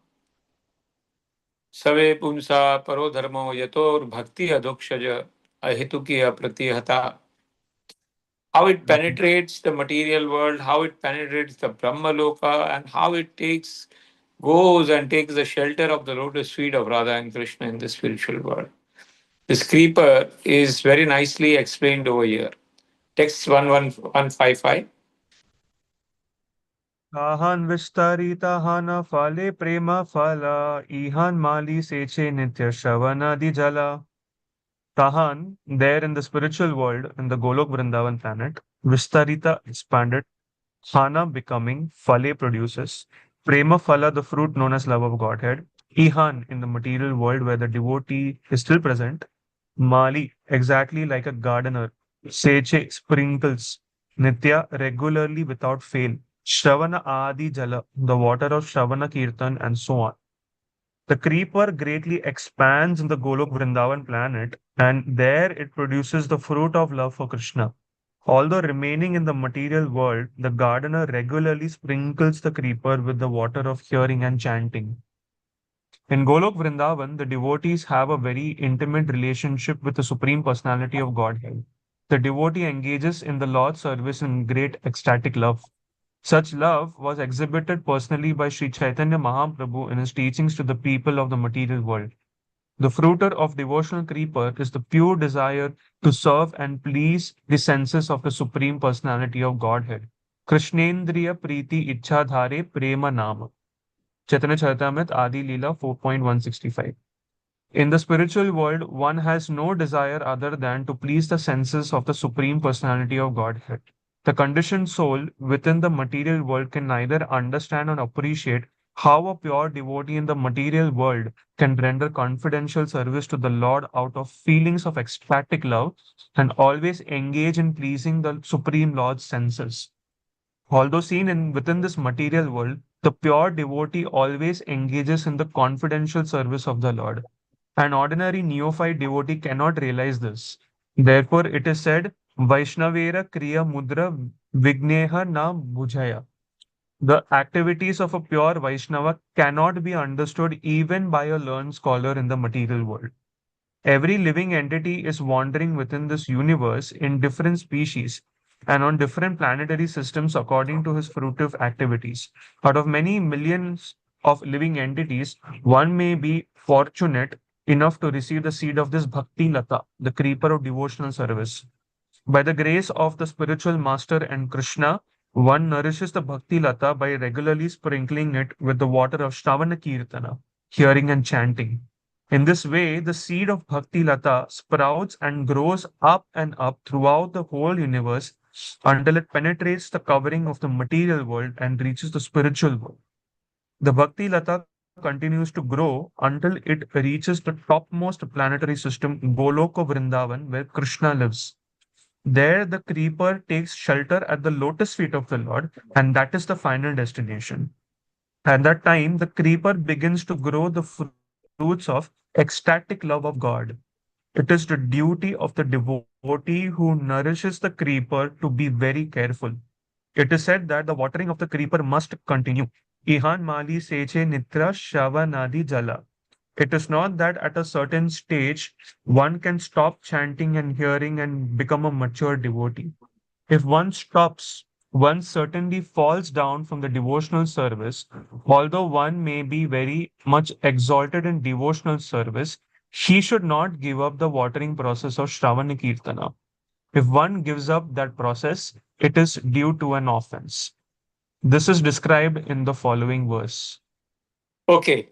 Save Pumsa Paro Dharmo Yator Bhakti Adokshaj Ahituki Apratihata, how it penetrates the material world, how it penetrates the Brahma Loka, and how it goes and takes the shelter of the lotus feet of Radha and Krishna in the spiritual world. This creeper is very nicely explained over here. Text 11155. Ahan vistarita hana fale prema phala, ihan mali seche nitya shavanadi jala. Tahan, there in the spiritual world, in the Golok Vrindavan planet, Vistarita expanded, Hana becoming, Phale produces, Prema Phala, the fruit known as love of Godhead, Ihan in the material world where the devotee is still present, Mali, exactly like a gardener, Seche sprinkles, Nitya regularly without fail, Shravana Adi Jala, the water of Shravana Kirtan, and so on. The creeper greatly expands in the Golok Vrindavan planet, and there it produces the fruit of love for Krishna. Although remaining in the material world, the gardener regularly sprinkles the creeper with the water of hearing and chanting. In Golok Vrindavan, the devotees have a very intimate relationship with the Supreme Personality of Godhead. The devotee engages in the Lord's service in great ecstatic love. Such love was exhibited personally by Sri Chaitanya Mahaprabhu in his teachings to the people of the material world. The fruiter of devotional creeper is the pure desire to serve and please the senses of the Supreme Personality of Godhead. Krishnendriya Preeti Ichhadhare Prema Nama. Chaitanya Charitamrita Adi Leela 4.165. In the spiritual world, one has no desire other than to please the senses of the Supreme Personality of Godhead. The conditioned soul within the material world can neither understand or appreciate how a pure devotee in the material world can render confidential service to the Lord out of feelings of ecstatic love and always engage in pleasing the Supreme Lord's senses. Although seen within this material world, the pure devotee always engages in the confidential service of the Lord. An ordinary neophyte devotee cannot realize this. Therefore, it is said, Vaishnavera Kriya Mudra Vigneha Na Bhujaya. The activities of a pure Vaishnava cannot be understood even by a learned scholar in the material world. Every living entity is wandering within this universe in different species and on different planetary systems according to his fruitive activities. Out of many millions of living entities, one may be fortunate enough to receive the seed of this Bhakti Lata, the creeper of devotional service. By the grace of the spiritual master and Krishna, one nourishes the Bhakti Lata by regularly sprinkling it with the water of Shravana Kirtana, hearing and chanting. In this way, the seed of Bhakti Lata sprouts and grows up and up throughout the whole universe until it penetrates the covering of the material world and reaches the spiritual world. The Bhakti Lata continues to grow until it reaches the topmost planetary system, Goloka Vrindavan, where Krishna lives. There, the creeper takes shelter at the lotus feet of the Lord, and that is the final destination. At that time, the creeper begins to grow the fruits of ecstatic love of God. It is the duty of the devotee who nourishes the creeper to be very careful. It is said that the watering of the creeper must continue. Ihan mali seche nitra shavanadi jala. It is not that at a certain stage one can stop chanting and hearing and become a mature devotee. If one stops, one certainly falls down from the devotional service. Although one may be very much exalted in devotional service, he should not give up the watering process of Shravana Kirtana. If one gives up that process, it is due to an offense. This is described in the following verse. Okay.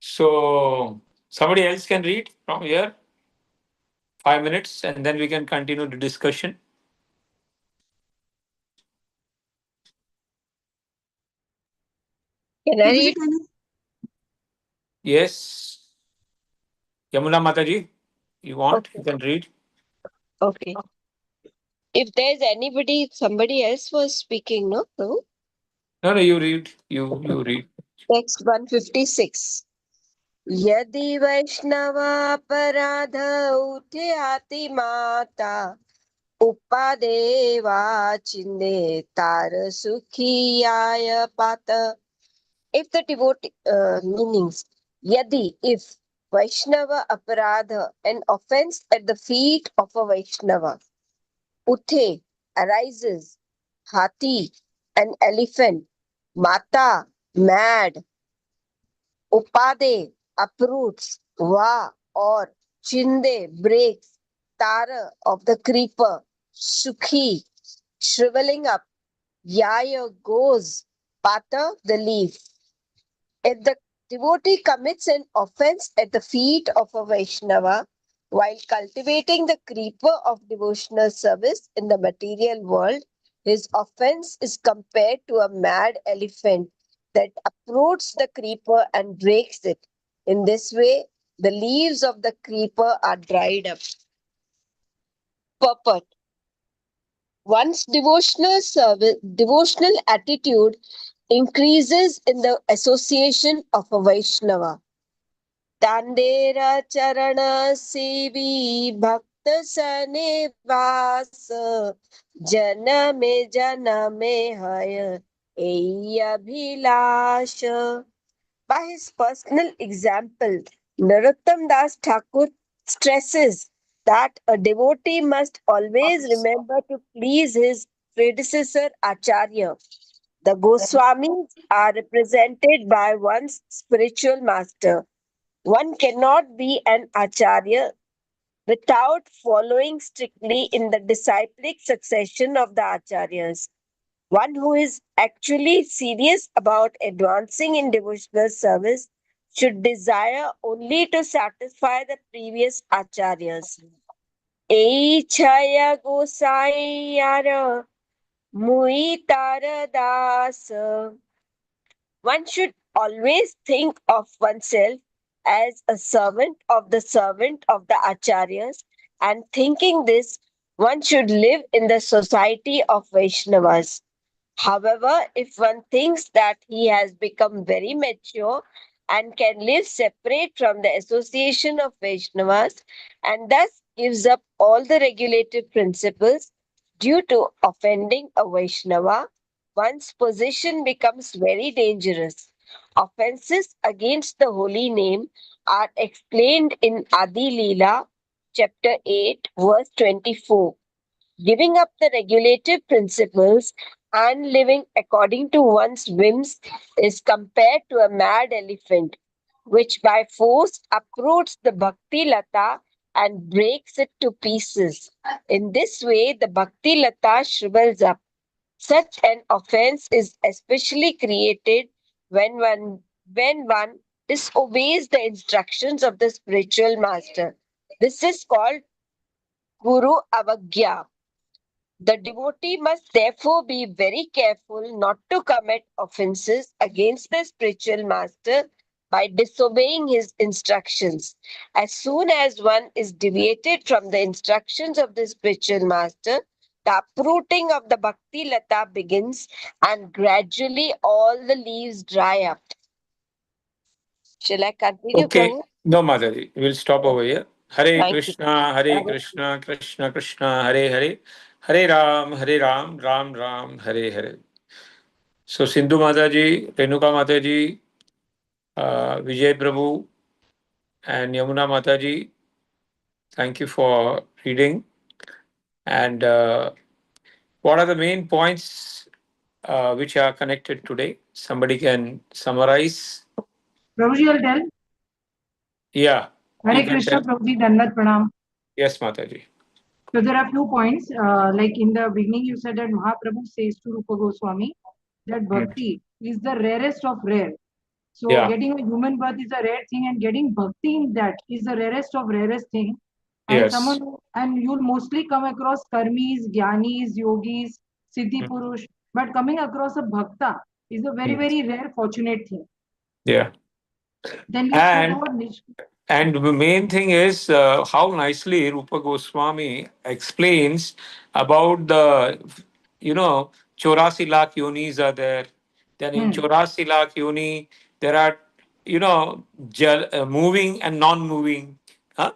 So somebody else can read from here, 5 minutes, and then we can continue the discussion. Can I Prabhuji, read? can you? Yes. Yamuna Mataji, you want? Okay. You can read. Okay. If there's anybody, somebody else was speaking, no? No? No, you read. You read. Text 156. यदि वैष्णवापराध उठे आति माता उपादेवा चिन्ते तार सुखियाय पात. If the devotee meanings yadi, if Vaishnava aparadha, an offense at the feet of a Vaishnava, uthe arises, hati, an elephant, mata, mad, upade, uproots, va, or chinde, breaks, tara, of the creeper, sukhi, shriveling up, yaya, goes, pata, the leaf. If the devotee commits an offense at the feet of a Vaishnava while cultivating the creeper of devotional service in the material world, his offense is compared to a mad elephant that uproots the creeper and breaks it. In this way, the leaves of the creeper are dried up. Purport. One's devotional attitude increases in the association of a Vaishnava. Tandera charana sevi bhakta sane vas janame haya abhilasha. By his personal example, Narottam Das Thakur stresses that a devotee must always remember to please his predecessor Acharya. The Goswamis are represented by one's spiritual master. One cannot be an Acharya without following strictly in the disciplic succession of the Acharyas. One who is actually serious about advancing in devotional service should desire only to satisfy the previous Acharyas. Ei chaya gosai yara mui tara das. One should always think of oneself as a servant of the Acharyas, and thinking this, one should live in the society of Vaishnavas. However, if one thinks that he has become very mature and can live separate from the association of Vaishnavas and thus gives up all the regulative principles due to offending a Vaishnava, one's position becomes very dangerous. Offenses against the holy name are explained in Adi Leela, chapter 8, verse 24. Giving up the regulative principles and living according to one's whims is compared to a mad elephant, which by force uproots the bhakti lata and breaks it to pieces. In this way, the bhakti lata shrivels up. Such an offense is especially created when one disobeys the instructions of the spiritual master. This is called Guru Avagya. The devotee must therefore be very careful not to commit offenses against the spiritual master by disobeying his instructions. As soon as one is deviated from the instructions of the spiritual master, the uprooting of the bhakti lata begins and gradually all the leaves dry up. Shall I continue, Okay. Prabhu? No, Mataji. We'll stop over here. Hare Thank you. Krishna, Hare Krishna, Krishna Krishna, Hare Hare. Hare Ram, Ram Ram, Hare Hare. So Sindhu Mataji, Renuka Mataji, Vijay Prabhu, and Yamuna Mataji, thank you for reading. And what are the main points which are connected today? Somebody can summarize. Prabhuji, I'll tell. Yeah, you Hare can Krishna, tell. Prabhuji, Dandat Pranam. Yes, Mataji. So there are few points. Like in the beginning, you said that Mahaprabhu says to Rupa Goswami that bhakti is the rarest of rare. So Yeah. getting a human birth is a rare thing, and getting bhakti in that is the rarest of rarest thing. And Yes. someone and you'll mostly come across karmis, jnanis, yogis, siddhi purush, but coming across a bhakta is a very, very rare, fortunate thing. Yeah. Then we spoke about And the main thing is how nicely Rupa Goswami explains about the, 84 lakh yonis are there. Then in 84 lakh yoni, there are, moving and non-moving. Huh?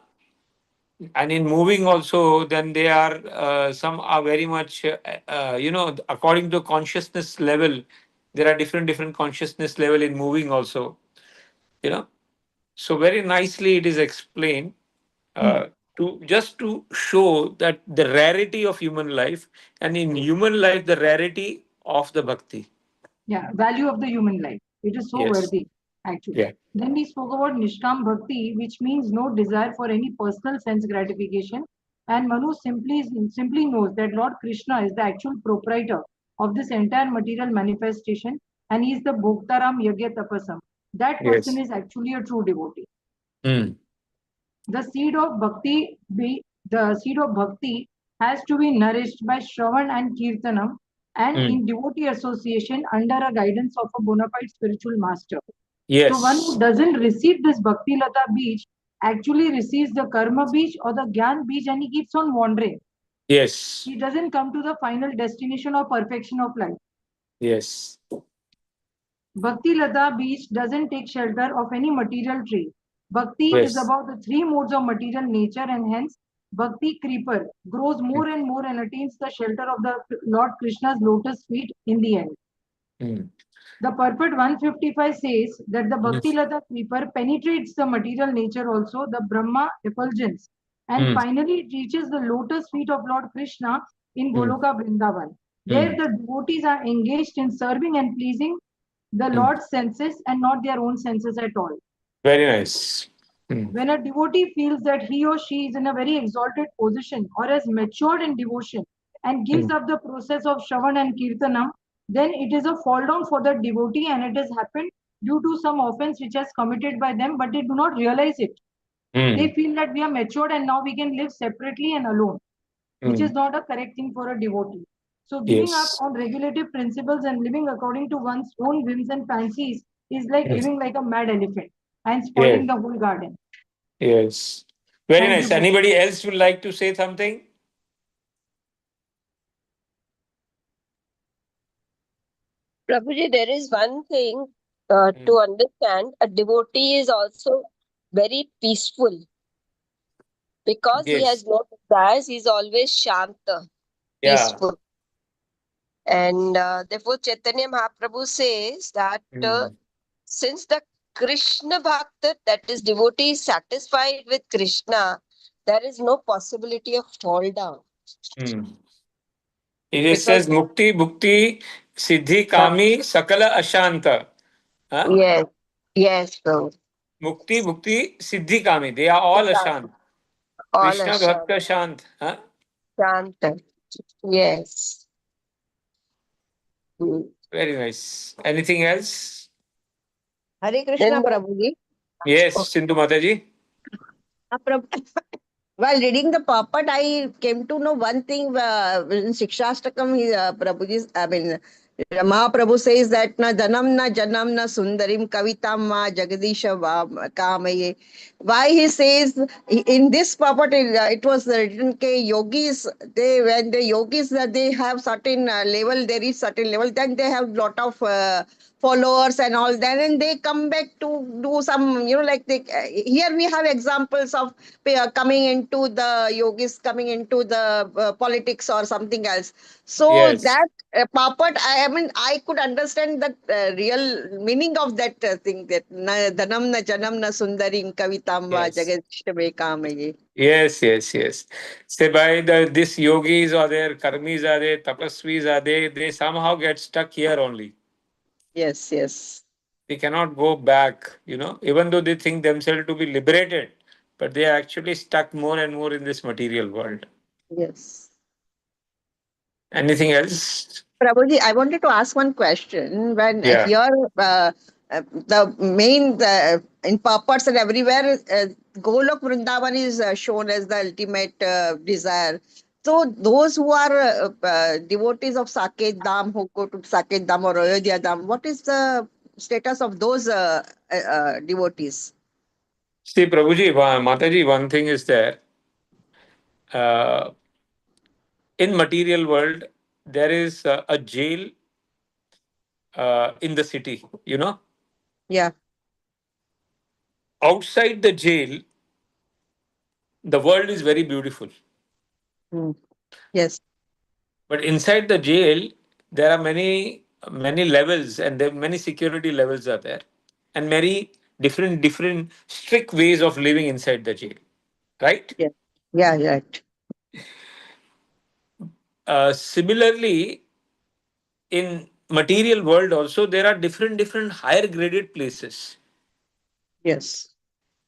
And in moving also, then they are, some are very much, according to consciousness level, there are different consciousness level in moving also, you know. So very nicely it is explained to show that the rarity of human life, and in human life the rarity of the bhakti. Yeah, value of the human life. It is so Yes. worthy, actually. Yeah. Then we spoke about Nishkam Bhakti, which means no desire for any personal sense gratification. And Manu simply knows that Lord Krishna is the actual proprietor of this entire material manifestation, and he is the Bhoktaram Yagya Tapasam. That person Yes. is actually a true devotee. Mm. The seed of bhakti has to be nourished by Shravan and Kirtanam and in devotee association under a guidance of a bona fide spiritual master. Yes. So one who doesn't receive this Bhakti Lata beach actually receives the Karma beach or the Gyan beach, and he keeps on wandering. Yes. He doesn't come to the final destination or perfection of life. Yes. Bhakti Lata beach doesn't take shelter of any material tree. Bhakti Yes. is about the three modes of material nature, and hence Bhakti creeper grows more and more and attains the shelter of the Lord Krishna's lotus feet in the end. Mm. The purport 155 says that the Bhakti Lata creeper penetrates the material nature also, the Brahma effulgence, and finally it reaches the lotus feet of Lord Krishna in Goloka Vrindavan. There the devotees are engaged in serving and pleasing the Lord's senses and not their own senses at all. Very nice. When a devotee feels that he or she is in a very exalted position or has matured in devotion and gives up the process of Shravan and Kirtanam, then it is a fall down for the devotee, and it has happened due to some offense which has committed by them, but they do not realize it. They feel that we are matured and now we can live separately and alone, which is not a correct thing for a devotee. So giving up Yes. on regulative principles and living according to one's own whims and fancies is like Yes. living like a mad elephant and Yes. spoiling the whole garden. Yes. Very Thank you, nice. Prabhu. Anybody else would like to say something? Prabhuji, there is one thing Hmm. to understand. A devotee is also very peaceful because he has Yes. no desires. He's always shanta, Yeah. peaceful. And therefore, Chaitanya Mahaprabhu says that Hmm. since the Krishna Bhakta, that is devotee, is satisfied with Krishna, there is no possibility of fall down. Hmm. It Because, says Mukti, Bhukti, Siddhi, uh, Kami, Sakala, Ashanta. Huh? yes, yes, Prabhu. Mukti, Bhukti, Siddhi, Kami. They are all Ashant. All are Krishna Bhakta Shant. Huh? shanta. Yes. Hmm. Very nice. Anything else? Hare Then Krishna, the, Prabhuji. Yes, Sindhu Mataji. While reading the Papat, I came to know one thing in Shikshastakam, Prabhuji, I mean, Mahaprabhu says that na janam na sundarim kavitam ma jagadisha kamaye. Why he says in this Papat, it was written ke yogis, they when the yogis they have certain level, there is certain level, then they have lot of followers and all that, and they come back to do some, like they, here we have examples of coming into the yogis, coming into the politics or something else. So Yes. that papat, I mean, I could understand the real meaning of that thing, that dhanam na janam na sundarim kavitam va Yes. jagadishtabe kamaye. Yes, yes, yes. Say by this yogis or their karmis are they, tapasvis are they somehow get stuck here only. Yes, yes, They cannot go back, even though they think themselves to be liberated, but they are actually stuck more and more in this material world. yes. Anything else? Prabhuji, I wanted to ask one question. When Yeah. here, the main in papads and everywhere, Golok Vrindavan is shown as the ultimate desire. So those who are devotees of Saket Dham, who go to Saket Dham or Ayodhya Dham, what is the status of those devotees? See, Prabhuji, Mataji, one thing is there. Uh, in material world, there is a jail in the city. Yeah. Outside the jail, the world is very beautiful. Mm. Yes. But inside the jail, there are many levels, and there many security levels are there, and many different strict ways of living inside the jail. Right? Yeah. Yeah. Right. Similarly, in material world also there are different higher graded places. Yes.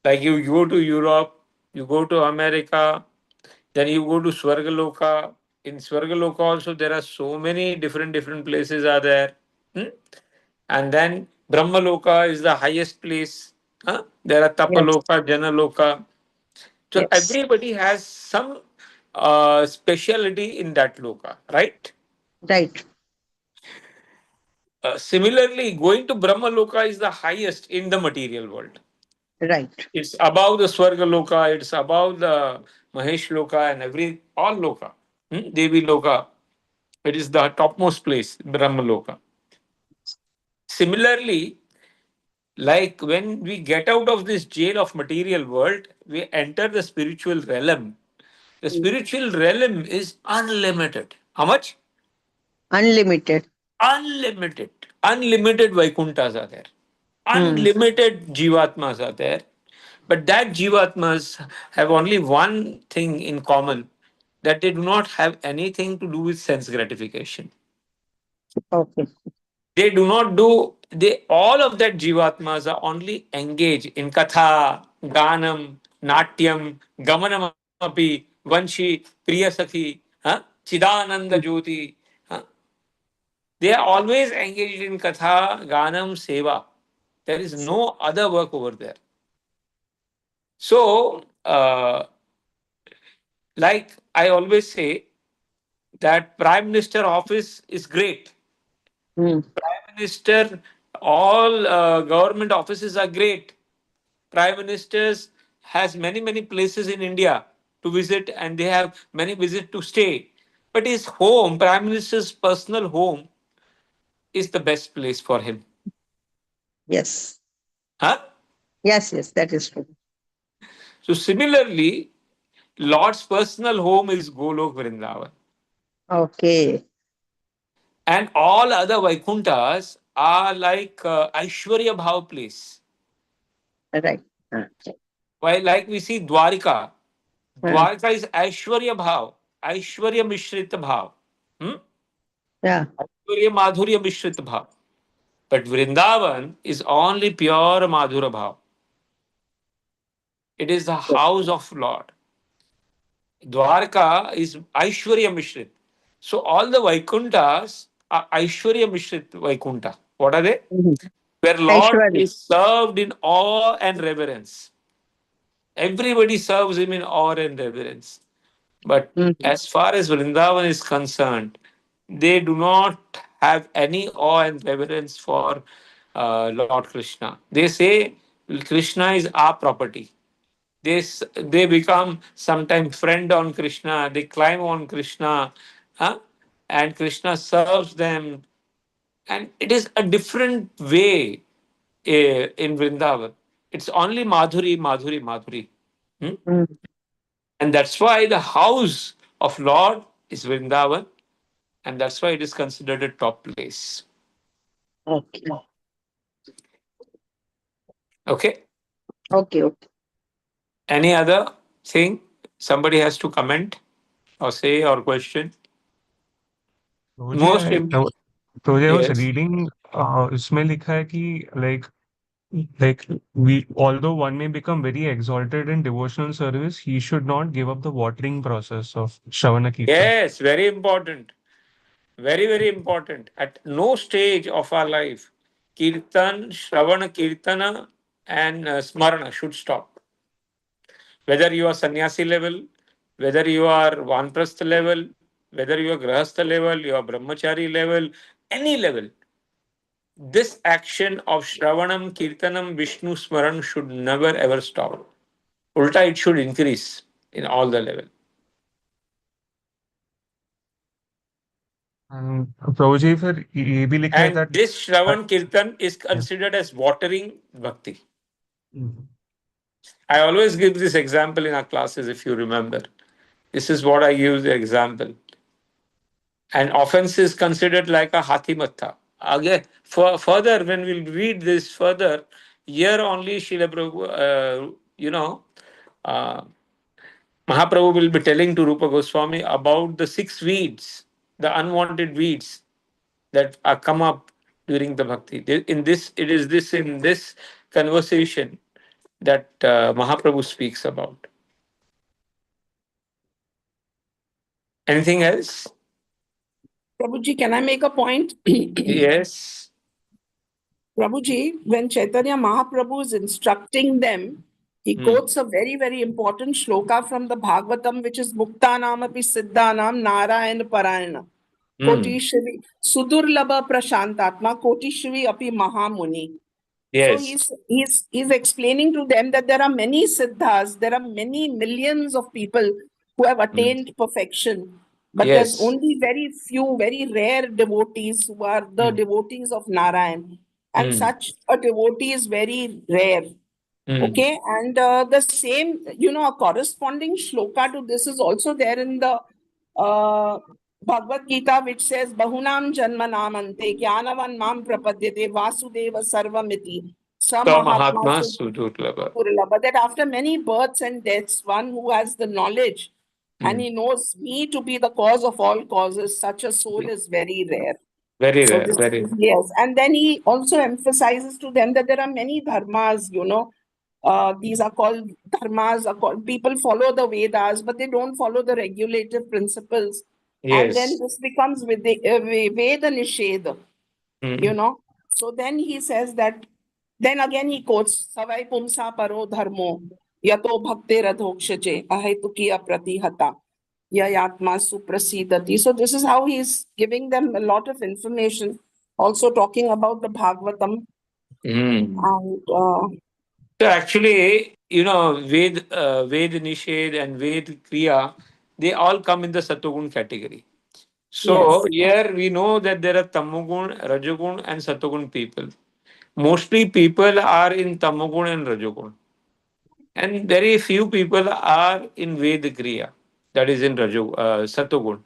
Like you go to Europe, you go to America, then you go to Swargaloka. In Swargaloka also there are so many different places are there. Hmm? And then Brahmaloka is the highest place. Huh? There are Yes. Tapaloka, Janaloka. So Yes. everybody has some speciality in that loka, right? Right. Similarly, going to Brahmaloka is the highest in the material world. Right. It's above the Swarga Loka, it's above the Mahesh Loka and all Loka. Devi Loka. It is the topmost place, Brahma Loka. Similarly, like when we get out of this jail of material world, we enter the spiritual realm. The Mm. spiritual realm is unlimited. How much? Unlimited. Unlimited. Unlimited Vaikunthas are there. Hmm. Unlimited Jivatmas are there. But that Jivatmas have only one thing in common, that they do not have anything to do with sense gratification. Okay. They do not do, they all of that Jivatmas are only engaged in Katha, Ganam, Natyam, Gamanamapi, Vanshi, Priyasakhi, Chidananda Jyoti. huh? They are always engaged in Katha, Ganam, Seva. There is no other work over there. So, like I always say, that Prime Minister office is great. Hmm. Prime Minister All government offices are great. Prime Ministers has many places in India to visit, and they have many visits to stay. But his home, Prime Minister's personal home, is the best place for him. Yes. Huh? Yes, yes, that is true. So similarly, Lord's personal home is Golok Vrindavan. Okay. And all other Vaikunthas are like Aishwarya Bhav place. Right. While like we see Dwarika, Uh, Dwarika is Aishwarya Bhav, Aishwarya Mishrita Bhav. yeah. Aishwarya Madhurya Mishrita Bhav. But Vrindavan is only pure Madhura Bhav. It is the house of Lord. Dwarka is Aishwarya Mishrit. So all the Vaikunthas are Aishwarya Mishrit Vaikunta. What are they? Mhm. Where Lord Aishwarya. is served in awe and reverence. Everybody serves him in awe and reverence. But Mhm. as far as Vrindavan is concerned, they do not have any awe and reverence for Lord Krishna. They say Krishna is our property. They become sometimes friend on Krishna. They climb on Krishna, huh? And Krishna serves them. And it is a different way in Vrindavan. It's only Madhuri, Madhuri, Madhuri. Hmm? Mhm. And that's why the house of Lord is Vrindavan, and that's why it is considered a top place. Okay. Okay. Okay. Okay. Any other thing somebody has to comment or say or question? Most Prabhuji, I was yes, reading, इसमें लिखा है कि like we, although one may become very exalted in devotional service, he should not give up the watering process of Shravana Kirtan. yes, very important, very important. At no stage of our life, kirtan, Shravana, Kirtana, and Smarana should stop. Whether you are sannyasi level, whether you are vanprastha level, whether you are grahastha level, you are brahmachari level, any level, this action of Shravanam, Kirtanam, Vishnu Smaran should never ever stop. Ulta, it should increase in all the level. And Prabhuji, फिर ये भी लिखा है And that this Shravan Kirtan is yeah. considered as watering bhakti. Mhm. I always give this example in our classes, if you remember. This is what I use the example. An offense is considered like a hatimatta. Again, further, when we'll read this further, here only Srila Prabhu, uh, Mahaprabhu will be telling to Rupa Goswami about the 6 weeds, the unwanted weeds that are come up during the bhakti. In this, it is this in this conversation that Mahaprabhu speaks about. Anything else? Prabhuji, can I make a point? Yes. Prabhuji, when Chaitanya Mahaprabhu is instructing them, he quotes a very important shloka from the Bhagavatam, which is Muktanam api Siddhanam Narayana Parayana. Koti Shivi Sudurlabha Prashantatma Koti Shivi api Mahamuni. So Yes. he's explaining to them that there are many siddhas, there are many millions of people who have attained perfection, but there's Yes. only very few, very rare devotees who are the devotees of Narayan, and such a devotee is very rare. Okay, and the same, a corresponding shloka to this is also there in the Bhagavad Gita, which says, Bahunam Janmanam Ante Jnanavan Mam Prapadyate Vasudeva Sarvamiti Sa So Mahatma Mahatma Sudurlabha. Durlabha. That after many births and deaths, one who has the knowledge and he knows me to be the cause of all causes, such a soul is very rare. Very So rare, this, very rare. yes, and then he also emphasizes to them that there are many dharmas, these are called dharmas, are called, people follow the Vedas, but they don't follow the regulative principles. And then Yes. this becomes with the Veda Nisheda, So then he says that, then again he quotes, Savai Pumsa Paro Dharmo, Yato Bhakte Radhokshache, Ahetuki Apratihata, Yayatma Suprasidati. So this is how he's giving them a lot of information also talking about the Bhagavatam. And So actually, Ved Nished and Ved Kriya, they all come in the Satogun category. So yes, here we know that there are Tamogun, Rajogun, and Satogun people. Mostly people are in Tamogun and Rajogun, and very few people are in Ved Kriya, that is in Satogun.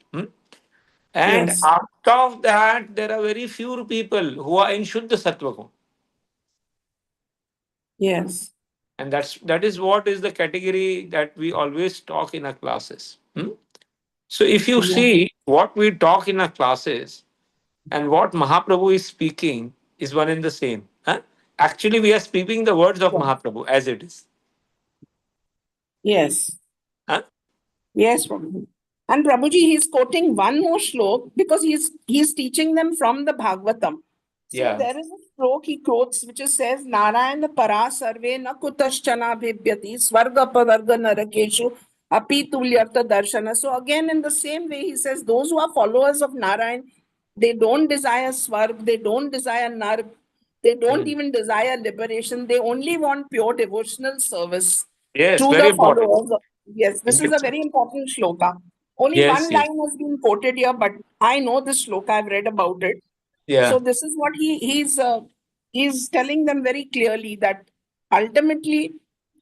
And yes, out of that, there are very few people who are in Shuddha Sattvagun. yes, And that is what is the category that we always talk in our classes. So if you yes, see what we talk in our classes and what Mahaprabhu is speaking is one and the same. Actually, we are speaking the words of yes, Mahaprabhu as it is. yes. Huh? Yes, Prabhuji. And Prabhuji, he's quoting one more shlok because he's teaching them from the Bhagavatam. So Yeah. there is a shlok he quotes which says, Narayana para sarve na kutaschana bhibhyati svarga pavarga narakeshu api tulyarta darshana. So again, in the same way, he says, those who are followers of Narayan, they don't desire svarg, they don't desire narg, they don't even desire liberation. They only want pure devotional service Yes, to very the important. followers. Yes, this is a very important shloka. Only Yes, one yes. line has been quoted here, but I know this shloka. I've read about it. Yeah. So this is what he's telling them very clearly that ultimately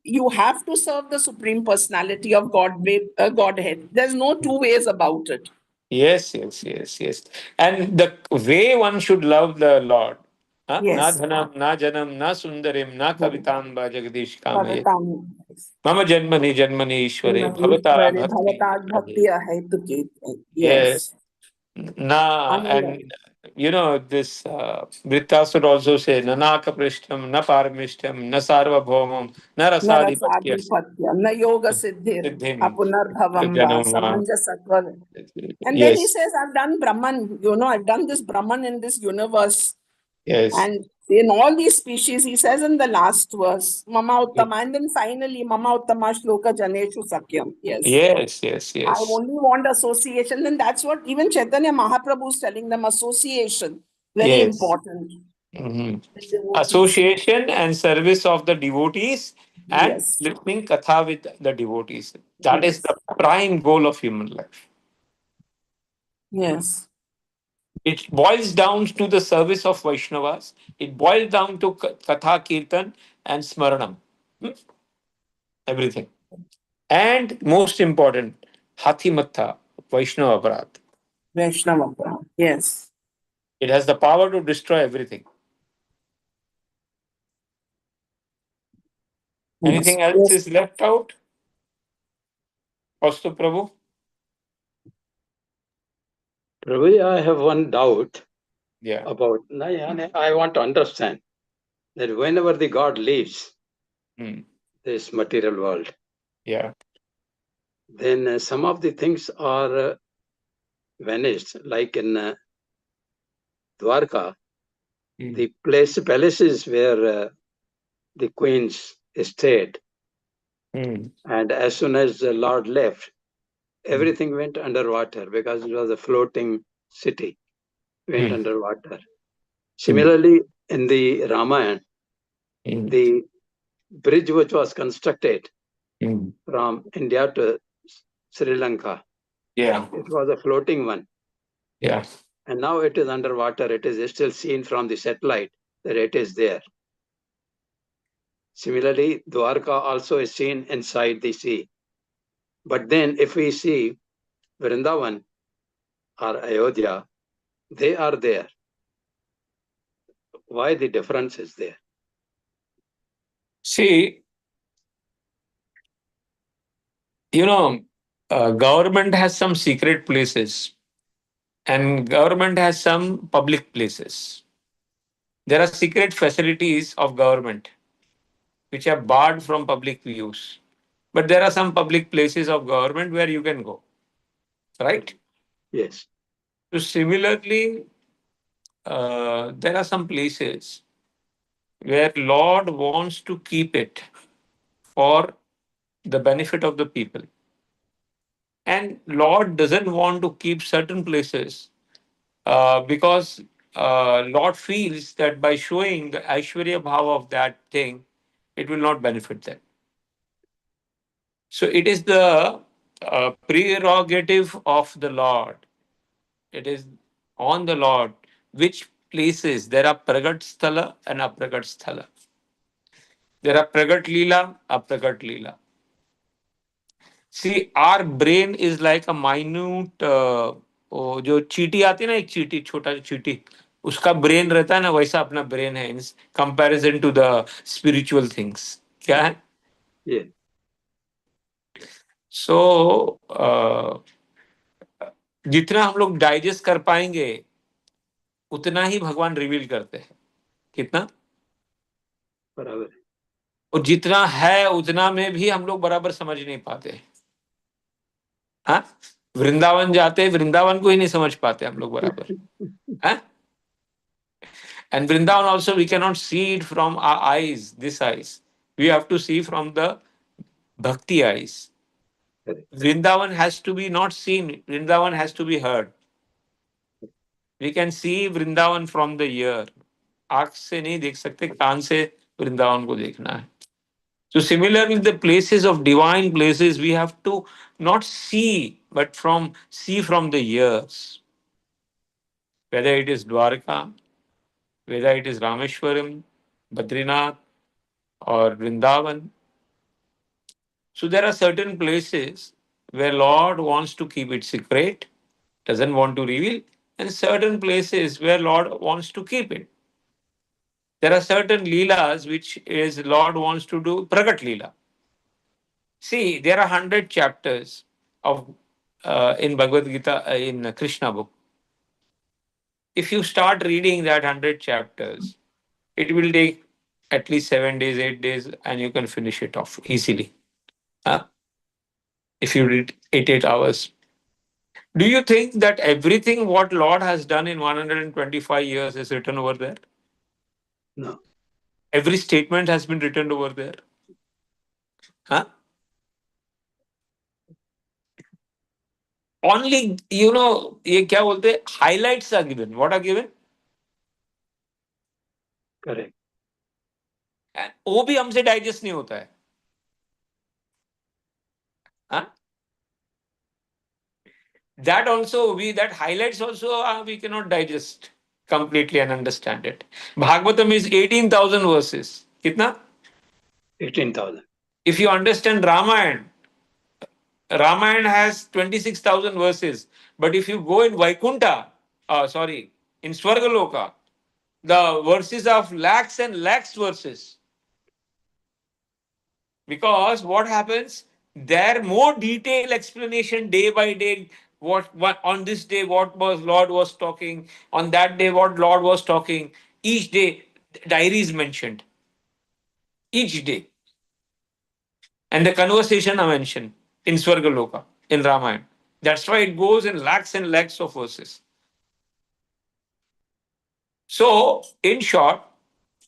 you have to serve the supreme personality of Godhead. There's no two ways about it. Yes, yes, yes, yes. And the way one should love the Lord. Na Yes. dhanam, na janam, na sundarim, na kavitam ba jagadish kamaye. Bhavatam. Mama janmani ishware, bhavata bhakti. Bhavatat bhakti ahaitukit. Yes. Yes. Na, Ananda. and this Vrittasur also say, Nanaka prishtam, na paramishtam, na sarvabhaumam, na rasadi patyas, Narasadhipatyam, na yoga siddhir, siddhim, apunarbhavam va, janama. samanjasatva. And then he Yes, says, I've done Brahman, I've done this Brahman in this universe. yes, And in all these species, he says in the last verse, Mama Uttama, and then finally, Mama Uttama Shloka Janeshu Sakyam. Yes. yes, yes, I yes. only want association. And that's what even Chaitanya Mahaprabhu is telling them, association. Very Yes. important. Mhm. With devotees. Association and service of the devotees and Yes. listening katha with the devotees. That is Yes. the prime goal of human life. Yes. It boils down to the service of Vaishnavas. It boils down to Katha, Kirtan, and Smaranam. Everything. And most important, Hathimatha, Vaishnava Aparat. Vaishnava. Yes. It has the power to destroy everything. Yes. Anything else Yes. is left out? Vastu Prabhu? Prabhuji, I have one doubt Yeah. about, I want to understand that whenever the God leaves this material world, Yeah. then some of the things are vanished, like in Dwarka, the palaces where the queens stayed. And as soon as the Lord left, everything went underwater because it was a floating city, went underwater. Similarly, in the Ramayana, the bridge which was constructed from India to Sri Lanka, Yeah. it was a floating one. Yeah. And now it is underwater. It is still seen from the satellite that it is there. Similarly, Dwarka also is seen inside the sea. But then if we see Vrindavan or Ayodhya, they are there. Why the difference is there? See, government has some secret places and government has some public places. There are secret facilities of government which are barred from public use. But there are some public places of government where you can go. Right? Yes. So similarly, there are some places where Lord wants to keep it for the benefit of the people. And Lord doesn't want to keep certain places because Lord feels that by showing the Aishwarya Bhava of that thing, it will not benefit them. So it is the prerogative of the Lord. It is on the Lord which places there are Pragat Sthala and Apragat Sthala. There are Pragat Leela, Apragat Leela. See, our brain is like a minute वो जो चीटी आती है ना, एक चीटी, छोटा चीटी, उसका ब्रेन रहता है ना, वैसा अपना ब्रेन है in comparison to the spiritual things. क्या है? Yeah. सो जितना हम लोग डाइजेस्ट कर पाएंगे उतना ही भगवान रिवील करते हैं. कितना? बराबर. और जितना है उतना में भी हम लोग बराबर समझ नहीं पाते. हाँ, वृंदावन जाते, वृंदावन को ही नहीं समझ पाते हम लोग बराबर. हाँ, and Vrindavan also we cannot see it from our eyes, this eyes. We have to see from the bhakti eyes. Vrindavan has to be not seen, Vrindavan has to be heard. We can see Vrindavan from the ear. आँख से नहीं देख सकते, कान से वृंदावन को देखना है. So similarly, the places of divine places, we have to not see, but see from the ears. Whether it is Dwarka, whether it is Rameshwaram, Badrinath, or Vrindavan. So there are certain places where Lord wants to keep it secret, doesn't want to reveal, and certain places where Lord wants to keep it. There are certain leelas which is Lord wants to do Pragat Leela. See, there are 100 chapters of in Bhagavad Gita, in Krishna book. If you start reading that 100 chapters, it will take at least 7 days, 8 days, and you can finish it off easily. If you read 8 hours. Do you think that everything what Lord has done in 125 years is written over there? No. Every statement has been written over there. Huh? Only, ये क्या बोलते हैं, highlights are given. What are given? Correct. वो भी हमसे digest नहीं होता है. Huh? That also, that highlights also we cannot digest completely and understand it. Bhagavatam is 18,000 verses. Kitna? 18,000. If you understand Ramayana has 26,000 verses. But if you go in Vaikuntha, in Swargaloka, the verses of lakhs and lakhs verses. Because what happens? There more detailed explanation day by day. What on this day what was Lord was talking, on that day what Lord was talking. Each day diary is mentioned. Each day. And the conversation are mentioned in Swargaloka, in Ramayana. That's why it goes in lakhs and lakhs of verses. So, in short,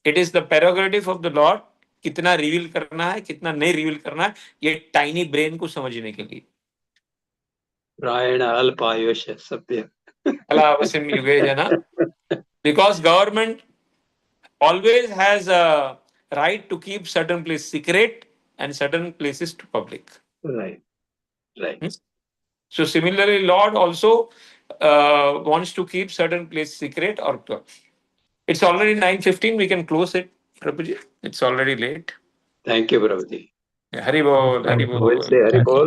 it is the prerogative of the Lord कितना reveal करना है, कितना नहीं reveal करना है, ये tiny brain को समझने के लिए. Rayana Alpayosha Sabya. Alavasim Yugejana. Because government always has a right to keep certain places secret and certain places to public. Right. Right. So similarly, Lord also wants to keep certain places secret or it's already 9:15. We can close it, Prabhuji. It's already late. Thank you, Prabhuji. Hari Bol, Hari Bol. We'll say Hari Bol.